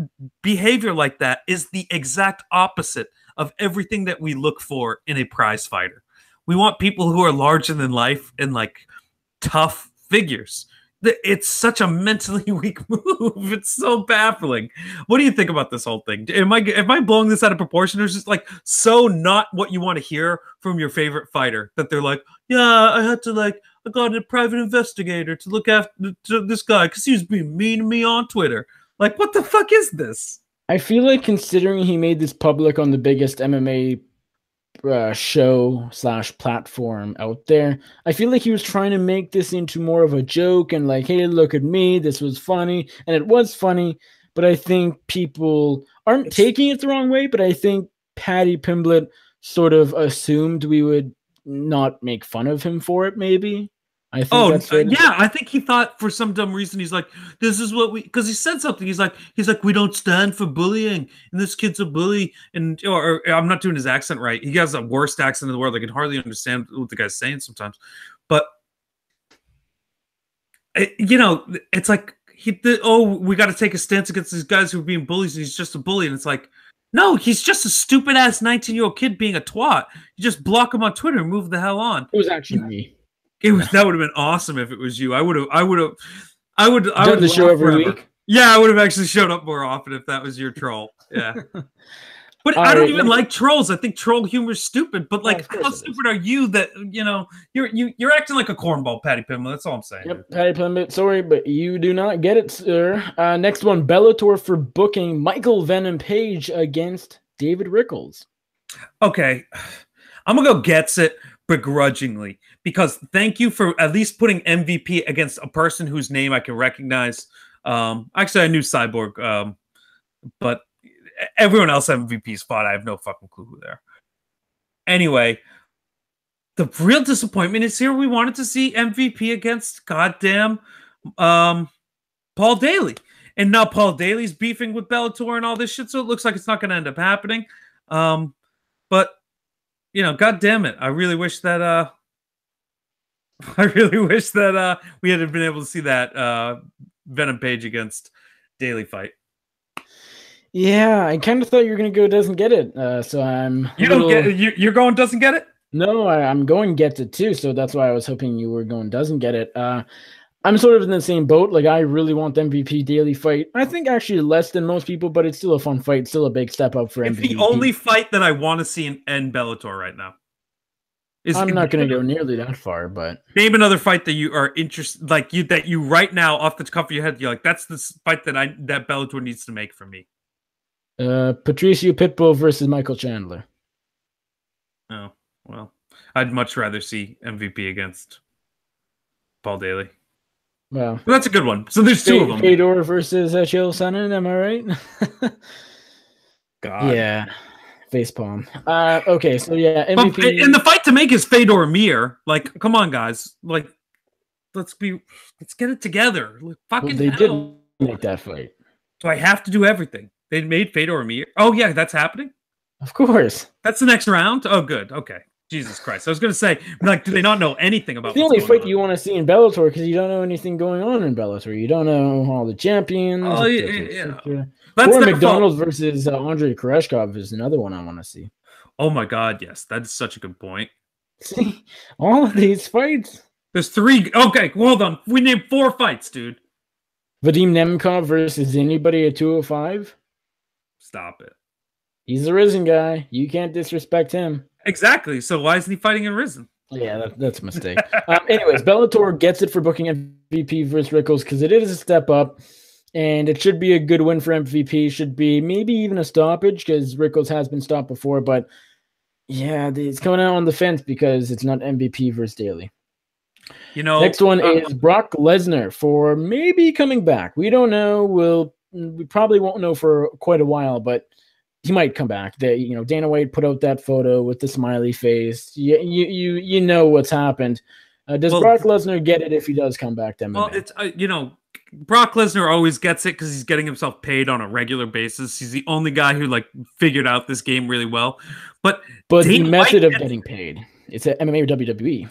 behavior like that is the exact opposite of everything that we look for in a prize fighter. We want people who are larger than life and like tough figures. It's such a mentally weak move. It's so baffling. What do you think about this whole thing? Am I blowing this out of proportion? Or is just like so not what you want to hear from your favorite fighter that they're like, yeah, I got a private investigator to look after this guy because he was being mean to me on Twitter. Like, what the fuck is this? I feel like considering he made this public on the biggest MMA show / platform out there, I feel like he was trying to make this into more of a joke and like, hey, look at me, this was funny, and it was funny, but I think people aren't taking it the wrong way, but I think Paddy Pimblett sort of assumed we would not make fun of him for it, maybe. I think I think he thought for some dumb reason he's like, this is what we, because he said something. He's like, we don't stand for bullying, and this kid's a bully, and or I'm not doing his accent right. He has the worst accent in the world. I can hardly understand what the guy's saying sometimes. But you know, it's like we got to take a stance against these guys who are being bullies, and he's just a bully, and it's like, no, he's just a stupid ass 19-year-old kid being a twat. You just block him on Twitter and move the hell on. It was actually me. That would have been awesome if it was you. I would done the show every week. Yeah, I would have actually showed up more often if that was your troll. Yeah. But I don't even like trolls. I think troll humor is stupid. But like, how stupid are you that you're acting like a cornball, Paddy Pimblett? That's all I'm saying. Yep, Paddy Pimblett. Sorry, but you do not get it, sir. Next one, Bellator for booking Michael Venom Page against David Rickles. Okay, I'm gonna go gets it begrudgingly because thank you for at least putting MVP against a person whose name I can recognize. Actually, I knew Cyborg, but everyone else MVP's fought. I have no fucking clue who they are. Anyway, The real disappointment is here. We wanted to see MVP against goddamn Paul Daly. And now Paul Daly's beefing with Bellator and all this shit, so it looks like it's not going to end up happening. But, you know, God damn it. I really wish that we had been able to see that Venom Page against Daly fight. Yeah, I kind of thought you were going to go doesn't get it. So I'm don't get it. You're going doesn't get it? No, I'm going gets it too. So that's why I was hoping you were going doesn't get it. I'm sort of in the same boat. Like, I really want the MVP Daly fight. I think actually less than most people, but it's still a fun fight. Still a big step up for MVP. It's the only fight that I want to see in Bellator right now. I'm not going to go nearly that far, but name another fight that you are interested, like that you right now off the cuff of your head, you're like, that's the fight that Bellator needs to make for me. Patricio Pitbull versus Michael Chandler. Oh, well, I'd much rather see MVP against Paul Daly. Well, that's a good one. So there's two of them. Fedor versus Chael Sonnen, am I right? God. Yeah. Facepalm. Okay, so yeah, MVP. And the fight to make is Fedor Mir. Like, come on, guys. Like, let's get it together. Like, fucking they did make that fight. So I have to do everything. They made Fedor Mir. Oh yeah, that's happening? Of course. That's the next round? Oh, good. Okay. Jesus Christ. I was going to say, like, do they not know anything about the only fight you want to see in Bellator because you don't know anything going on in Bellator. You don't know all the champions. Oh, yeah. Or McDonald versus Andrei Koreshkov is another one I want to see. Oh, my God, yes. That is such a good point. See, all of these fights. There's 3. Okay, well, hold on. We named 4 fights, dude. Vadim Nemkov versus anybody at 205? Stop it. He's a Risen guy. You can't disrespect him. Exactly. So why isn't he fighting in Risen? Yeah, that's a mistake. Anyways, Bellator gets it for booking MVP versus Rickles because it is a step up, and it should be a good win for MVP. Should be maybe even a stoppage because Rickles has been stopped before, but yeah, it's coming out on the fence because it's not MVP versus Daly. You know, next one is Brock Lesnar for maybe coming back. We don't know. We probably won't know for quite a while, but he might come back. Dana White put out that photo with the smiley face. You know what's happened. Does Brock Lesnar get it if he does come back to MMA? Well, it's Brock Lesnar always gets it because he's getting himself paid on a regular basis. He's the only guy who figured out this game really well. But the method of getting paid, it's at MMA or WWE.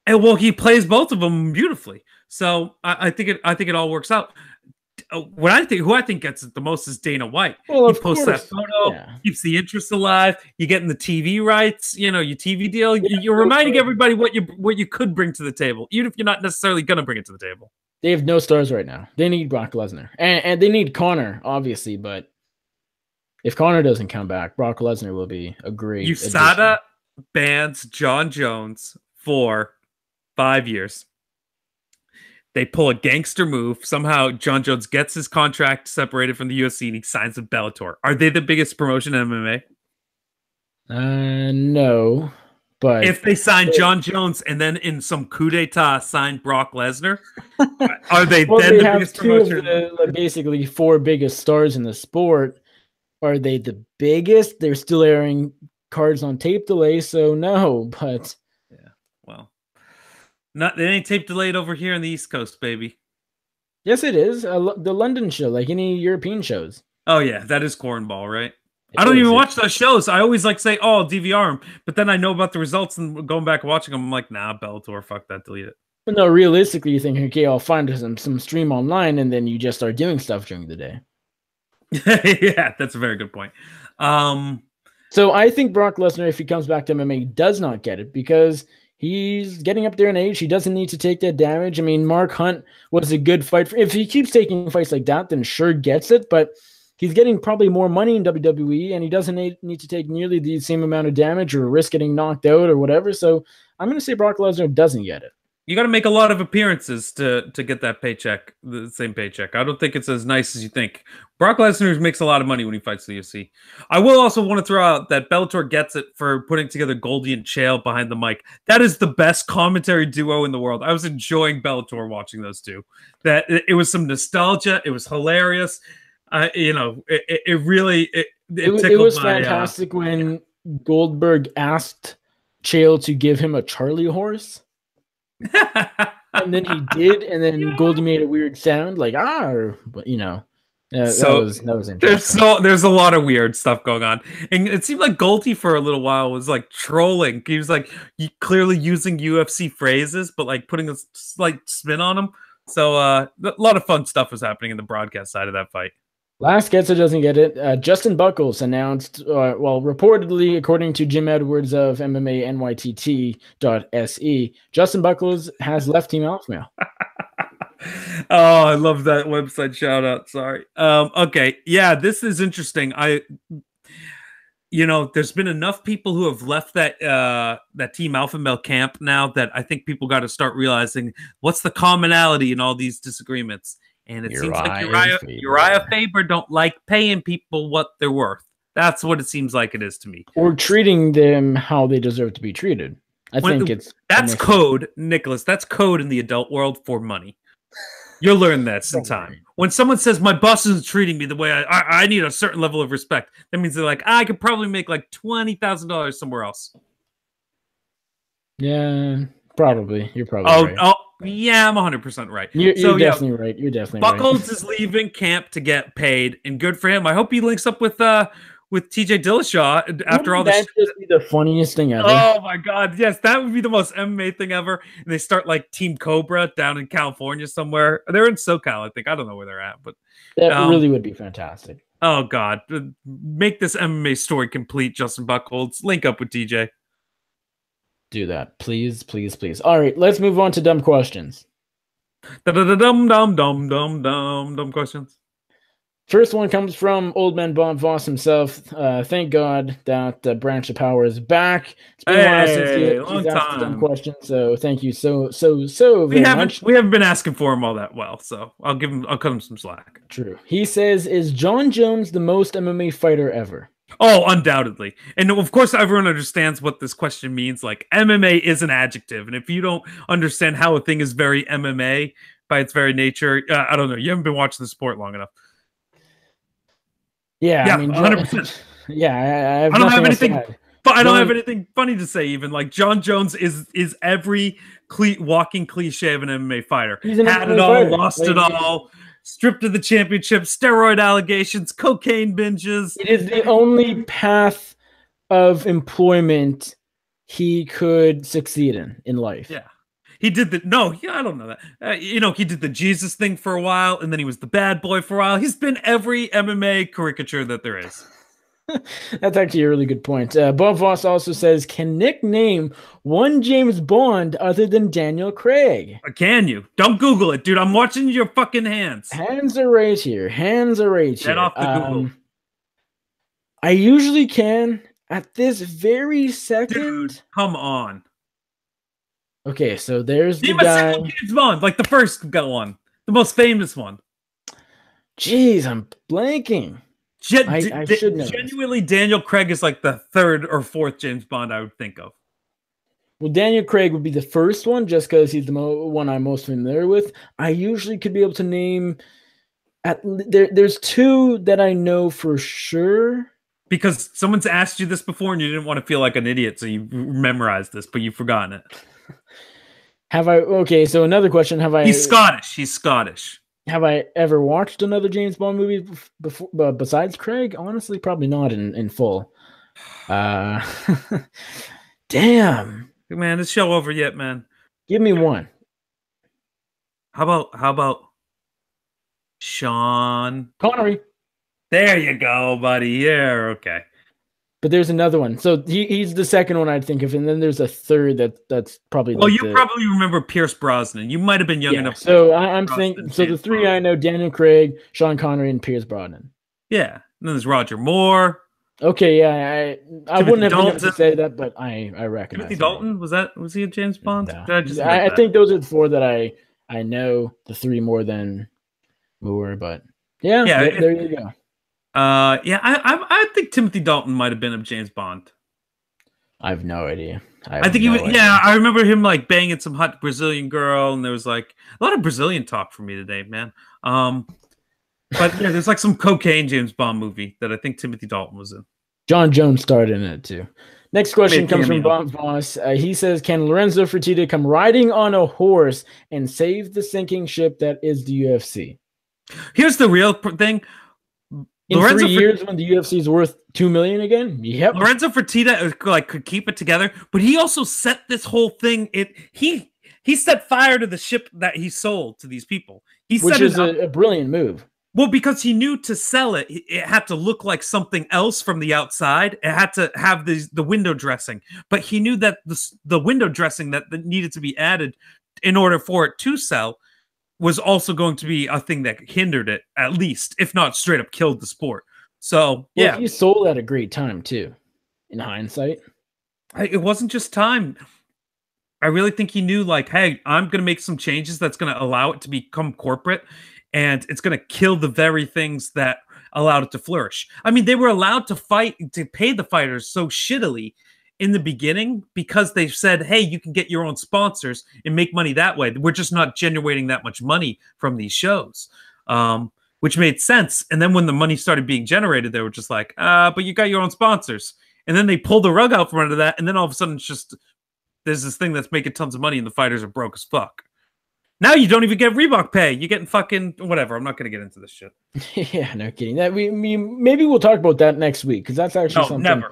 And well, he plays both of them beautifully. So I think it all works out. Who I think gets it the most is Dana White. Well, he posts that photo, keeps the interest alive. You're getting the TV rights, your TV deal. You're reminding everybody what you could bring to the table, even if you're not necessarily going to bring it to the table. They have no stars right now. They need Brock Lesnar, and they need Conor, obviously. But if Conor doesn't come back, Brock Lesnar will be a great. USADA bans Jon Jones for 5 years. They pull a gangster move. Somehow, Jon Jones gets his contract separated from the UFC and he signs with Bellator. Are they the biggest promotion in MMA? No. But if they sign Jon Jones and then in some coup d'etat sign Brock Lesnar, are they then the biggest promotion? Of the basically 4 biggest stars in the sport. Are they the biggest? They're still airing cards on tape delay, so no. But it ain't tape delayed over here on the East Coast, baby. Yes, it is. The London show, like any European shows. Oh, yeah. That is cornball, right? I don't even watch those shows. I always say, oh, I'll DVR them. But then I know about the results and going back and watching them, I'm like, nah, Bellator, fuck that, delete it. But no, realistically, you think, okay, I'll find some stream online, and then you just start doing stuff during the day. Yeah, that's a very good point. So I think Brock Lesnar, if he comes back to MMA, does not get it because he's getting up there in age. He doesn't need to take that damage. I mean, Mark Hunt was a good fight. If he keeps taking fights like that, then sure gets it. But he's getting probably more money in WWE, and he doesn't need to take nearly the same amount of damage or risk getting knocked out or whatever. So I'm going to say Brock Lesnar doesn't get it. You got to make a lot of appearances to get that paycheck, the same paycheck. I don't think it's as nice as you think. Brock Lesnar makes a lot of money when he fights the UFC. I will also want to throw out that Bellator gets it for putting together Goldie and Chael behind the mic. That is the best commentary duo in the world. I was enjoying Bellator watching those two. That it was some nostalgia. It was hilarious. It really was fantastic when Goldberg asked Chael to give him a Charlie horse. And then he did, and then Goldie made a weird sound like but So that was interesting. there's a lot of weird stuff going on, and it seemed like Goldie for a little while was like trolling. He was like clearly using UFC phrases, but like putting a slight spin on them. So a lot of fun stuff was happening in the broadcast side of that fight. Last gets it, doesn't get it. Justin Buckles announced, reportedly, according to Jim Edwards of MMA NYTT.se, Justin Buckles has left Team Alpha Male. Oh, I love that website shout out. Sorry. Okay. Yeah, this is interesting. There's been enough people who have left that Team Alpha Male camp now that I think people got to start realizing what's the commonality in all these disagreements. And it seems like Uriah Faber don't like paying people what they're worth. That's what it seems like it is to me. Or treating them how they deserve to be treated. That's code, Nicholas. That's code in the adult world for money. You'll learn that in time. When someone says my boss isn't treating me the way I need a certain level of respect, that means they're like, I could probably make like $20,000 somewhere else. Yeah, probably. You're probably right. Oh, yeah, I'm 100% right. You're definitely right. You're definitely right. Buckles is leaving camp to get paid, and good for him. I hope he links up with TJ Dillashaw after all this. That would be the funniest thing ever. Oh my god, yes, that would be the most MMA thing ever. And they start like Team Cobra down in California somewhere. They're in SoCal, I think. I don't know where they're at, but that really would be fantastic. Oh god, make this MMA story complete, Justin Buckles. Link up with TJ. Do that, please, please, please. All right, let's move on to dumb questions. Dumb questions. First one comes from Old Man Bob Voss himself. Thank God that Branch of Power is back. It's been a while since he's asked a dumb question, so thank you so very much. We haven't been asking for him all that well, so I'll cut him some slack. True. He says, "Is Jon Jones the most MMA fighter ever?" Oh, undoubtedly. And of course, everyone understands what this question means. Like, MMA is an adjective. And if you don't understand how a thing is very MMA by its very nature, I don't know. You haven't been watching the sport long enough. Yeah, I mean, 100%. Yeah, I don't have anything. But I don't have anything funny to say. Even like Jon Jones is every walking cliche of an MMA fighter. He's an Had MMA it all, fighter. lost it all. Stripped of the championship, steroid allegations, cocaine binges. It is the only path of employment he could succeed in life. Yeah. He did I don't know that. He did the Jesus thing for a while, and then he was the bad boy for a while. He's been every MMA caricature that there is. That's actually a really good point. Bob Voss also says, can Nick name one James Bond other than Daniel Craig? Can you? Don't Google it, dude. I'm watching your fucking hands. Hands are right here. Get off the Google. I usually can. At this very second. Dude, come on. Okay, so there's name the guy. James Bond, like the first one. The most famous one. Jeez, I'm blanking. I should know. Genuinely, Daniel Craig is like the third or fourth James Bond I would think of. Well, Daniel Craig would be the first one, just because he's the one I'm most familiar with. I usually could be able to name. There's two that I know for sure. Because someone's asked you this before, and you didn't want to feel like an idiot, so you memorized this, but you've forgotten it. Have I? Okay, so another question: Have I? He's Scottish. Have I ever watched another James Bond movie before, besides Craig? Honestly, probably not in full. Damn. Man, this show over yet, man. Give me one. How about Sean Connery? There you go, buddy. Yeah, okay. But there's another one. So he's the second one I'd think of, and then there's a third that's probably. Well, you probably remember Pierce Brosnan. You might have been young enough. So I'm thinking. So the three I know: Daniel Craig, Sean Connery, and Pierce Brosnan. Yeah. And then there's Roger Moore. Okay, yeah, I wouldn't have been able to say that, but I recognize. Timothy Dalton was he a James Bond? No. I think those are the four that I know. The three more than Moore, but yeah, there you go. I think Timothy Dalton might have been a James Bond. I have no idea. I think he was. Yeah, I remember him like banging some hot Brazilian girl, and there was like a lot of Brazilian talk for me today, man. But yeah, there's like some cocaine James Bond movie that I think Timothy Dalton was in. Jon Jones starred in it too. Next question Made comes from cameo. Bob's boss. He says, "Can Lorenzo Fertitta come riding on a horse and save the sinking ship that is the UFC?" Here's the real thing. In 3 years, when the UFC is worth $2 million again, yep. Lorenzo Fertitta like could keep it together, but he also set this whole thing. He set fire to the ship that he sold to these people. Which is a brilliant move. Well, because he knew to sell it, it had to look like something else from the outside. It had to have the window dressing, but he knew that the window dressing that needed to be added in order for it to sell was also going to be a thing that hindered it, at least, if not straight up killed the sport. So, yeah. He sold at a great time, too, in hindsight. It wasn't just time. I really think he knew, like, hey, I'm going to make some changes that's going to allow it to become corporate, and it's going to kill the very things that allowed it to flourish. I mean, they were allowed to pay the fighters so shittily in the beginning because they said, hey, you can get your own sponsors and make money that way. We're just not generating that much money from these shows, which made sense. And then when the money started being generated, they were just like, but you got your own sponsors. And then they pulled the rug out from under that. And then all of a sudden, it's just there's this thing that's making tons of money and the fighters are broke as fuck. Now you don't even get Reebok pay. You're getting fucking whatever. I'm not going to get into this shit. Yeah, no kidding. That maybe we'll talk about that next week because that's actually something.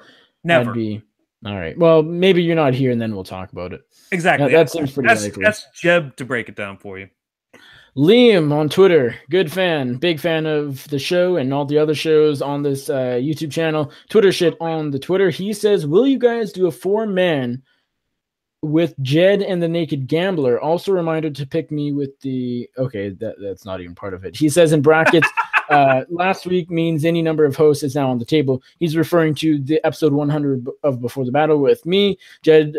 Never. All right. Well, maybe you're not here, and then we'll talk about it. Exactly. That seems pretty likely. That's Jeb to break it down for you. Liam on Twitter, good fan, big fan of the show and all the other shows on this YouTube channel. Twitter shit on the Twitter. He says, "Will you guys do a 4-man with Jed and the Naked Gambler? Also, reminder to pick me with the..." Okay, that's not even part of it. He says in brackets, last week means any number of hosts is now on the table. He's referring to the episode 100 of Before the Battle with me, Jed,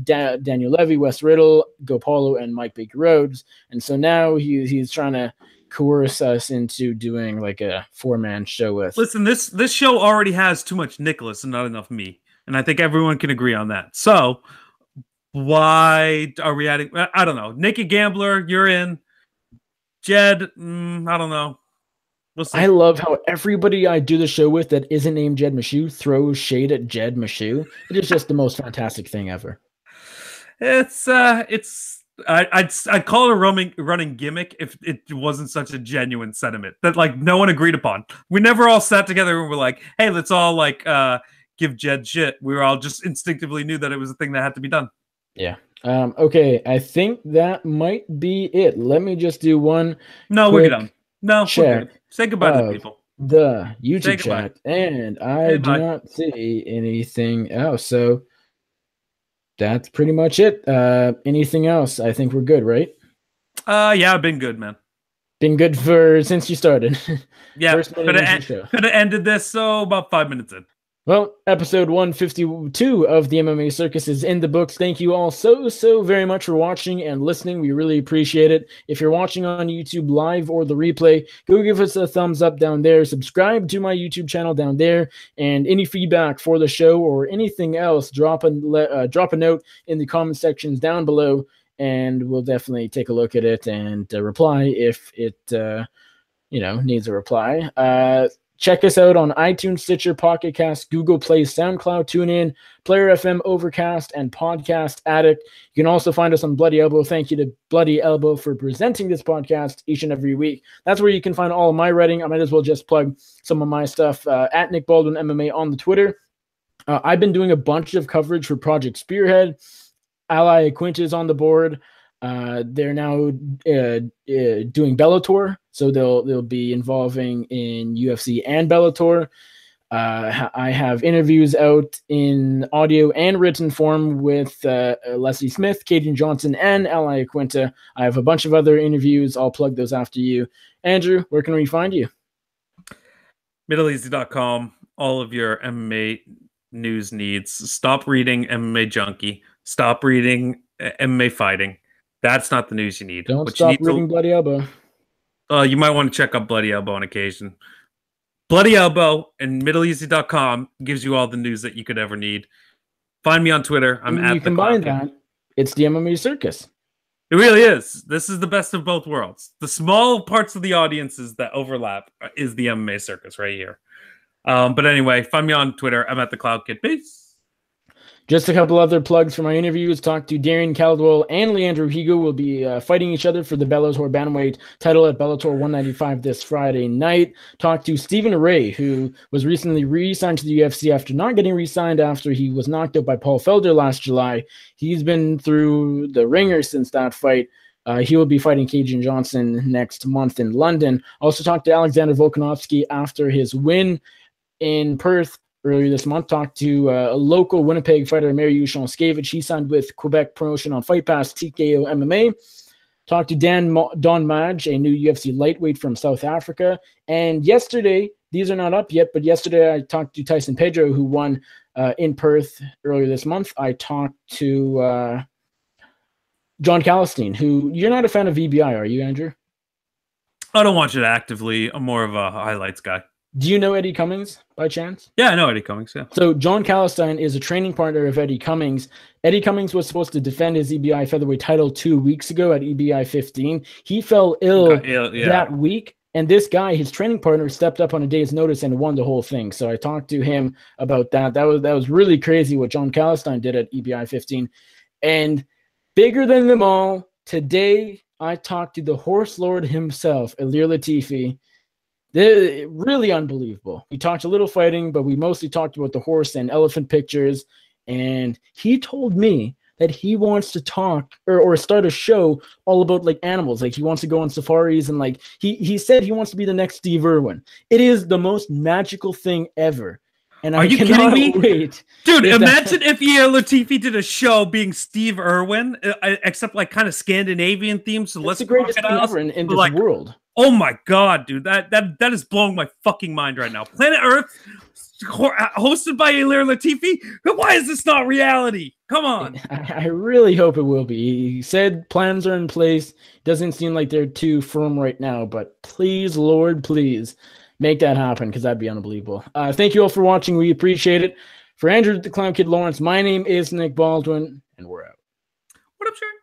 Daniel Levy, Wes Riddle, Gopalo, and Mike Baker Rhodes. And so now he's trying to coerce us into doing like a 4-man show with... Listen, this show already has too much Nicholas and not enough me. And I think everyone can agree on that. So why are we adding... I don't know. Naked Gambler, you're in. Jed, I don't know. We'll see. I love how everybody I do the show with that isn't named Jed Meshew throws shade at Jed Meshew. It is just the most fantastic thing ever. I'd call it a running gimmick if it wasn't such a genuine sentiment that like no one agreed upon. We never all sat together and were like, hey, let's all like give Jed shit. We were all just instinctively knew that it was a thing that had to be done. Yeah. Okay. I think that might be it. Let me just do one. No, we're done. No, check. Say goodbye to the people. The YouTube chat, and I do not see anything else. So that's pretty much it. Anything else? I think we're good, right? Yeah, I've been good, man. Been good since you started. Yeah, could have ended this about 5 minutes in. Well, episode 152 of the MMA Circus is in the books. Thank you all so very much for watching and listening. We really appreciate it. If you're watching on YouTube live or the replay, go give us a thumbs up down there. Subscribe to my YouTube channel down there. And any feedback for the show or anything else, drop a note in the comment sections down below, and we'll definitely take a look at it and reply if it needs a reply. Check us out on iTunes, Stitcher, Pocket Cast, Google Play, SoundCloud, TuneIn, Player FM, Overcast, and Podcast Addict. You can also find us on Bloody Elbow. Thank you to Bloody Elbow for presenting this podcast each and every week. That's where you can find all of my writing. I might as well just plug some of my stuff at Nick Baldwin MMA on the Twitter. I've been doing a bunch of coverage for Project Spearhead. Ally Quint is on the board. They're now doing Bellator, so they'll be involving in UFC and Bellator. I have interviews out in audio and written form with Leslie Smith, Caden Johnson, and Ally Quinta. I have a bunch of other interviews. I'll plug those after you. Andrew, where can we find you? MiddleEasy.com. All of your MMA news needs. Stop reading MMA Junkie. Stop reading MMA Fighting. That's not the news you need. Don't stop reading Bloody Elbow. You might want to check out Bloody Elbow on occasion. Bloody Elbow and MiddleEasy.com gives you all the news that you could ever need. Find me on Twitter. You combine that, it's the MMA Circus. It really is. This is the best of both worlds. The small parts of the audiences that overlap is the MMA Circus right here. But anyway, find me on Twitter. I'm at the Cloud Kid. Peace. Just a couple other plugs for my interviews. Talked to Darian Caldwell and Leandro Higo will be fighting each other for the Bellator Bantamweight title at Bellator 195 this Friday night. Talked to Stephen Ray, who was recently re-signed to the UFC after not getting re-signed after he was knocked out by Paul Felder last July. He's been through the ringer since that fight. He will be fighting Cajun Johnson next month in London. Also talked to Alexander Volkanovski after his win in Perth earlier this month. Talked to a local Winnipeg fighter, Mariusz Onskevich. He signed with Quebec promotion on Fight Pass TKO MMA. Talked to Don Madge, a new UFC lightweight from South Africa. And yesterday, these are not up yet, but yesterday I talked to Tyson Pedro, who won in Perth earlier this month. I talked to John Calistine, who you're not a fan of VBI, are you, Andrew? I don't watch it actively. I'm more of a highlights guy. Do you know Eddie Cummings by chance? Yeah, I know Eddie Cummings, yeah. So John Calistine is a training partner of Eddie Cummings. Eddie Cummings was supposed to defend his EBI featherweight title 2 weeks ago at EBI 15. He fell ill that week, and this guy, his training partner, stepped up on a day's notice and won the whole thing. So I talked to him about that. That was really crazy what John Calistine did at EBI 15. And bigger than them all, today I talked to the horse lord himself, Ilir Latifi. They're really unbelievable. We talked a little fighting, but we mostly talked about the horse and elephant pictures. And he told me that he wants to talk or start a show all about like animals. Like he wants to go on safaris and like he said he wants to be the next Steve Irwin. It is the most magical thing ever. And are you kidding me? Wait. Dude, imagine if Ilir Latifi did a show being Steve Irwin, except like kind of Scandinavian themes. So that's the greatest thing ever in this like, world. Oh my god, dude, that is blowing my fucking mind right now. Planet Earth, hosted by Ilir Latifi. Why is this not reality? Come on. I really hope it will be. He said plans are in place. Doesn't seem like they're too firm right now, but please, Lord, please make that happen because that'd be unbelievable. Thank you all for watching. We appreciate it. For Andrew the Clown Kid Lawrence, my name is Nick Baldwin, and we're out. What up, Sharon?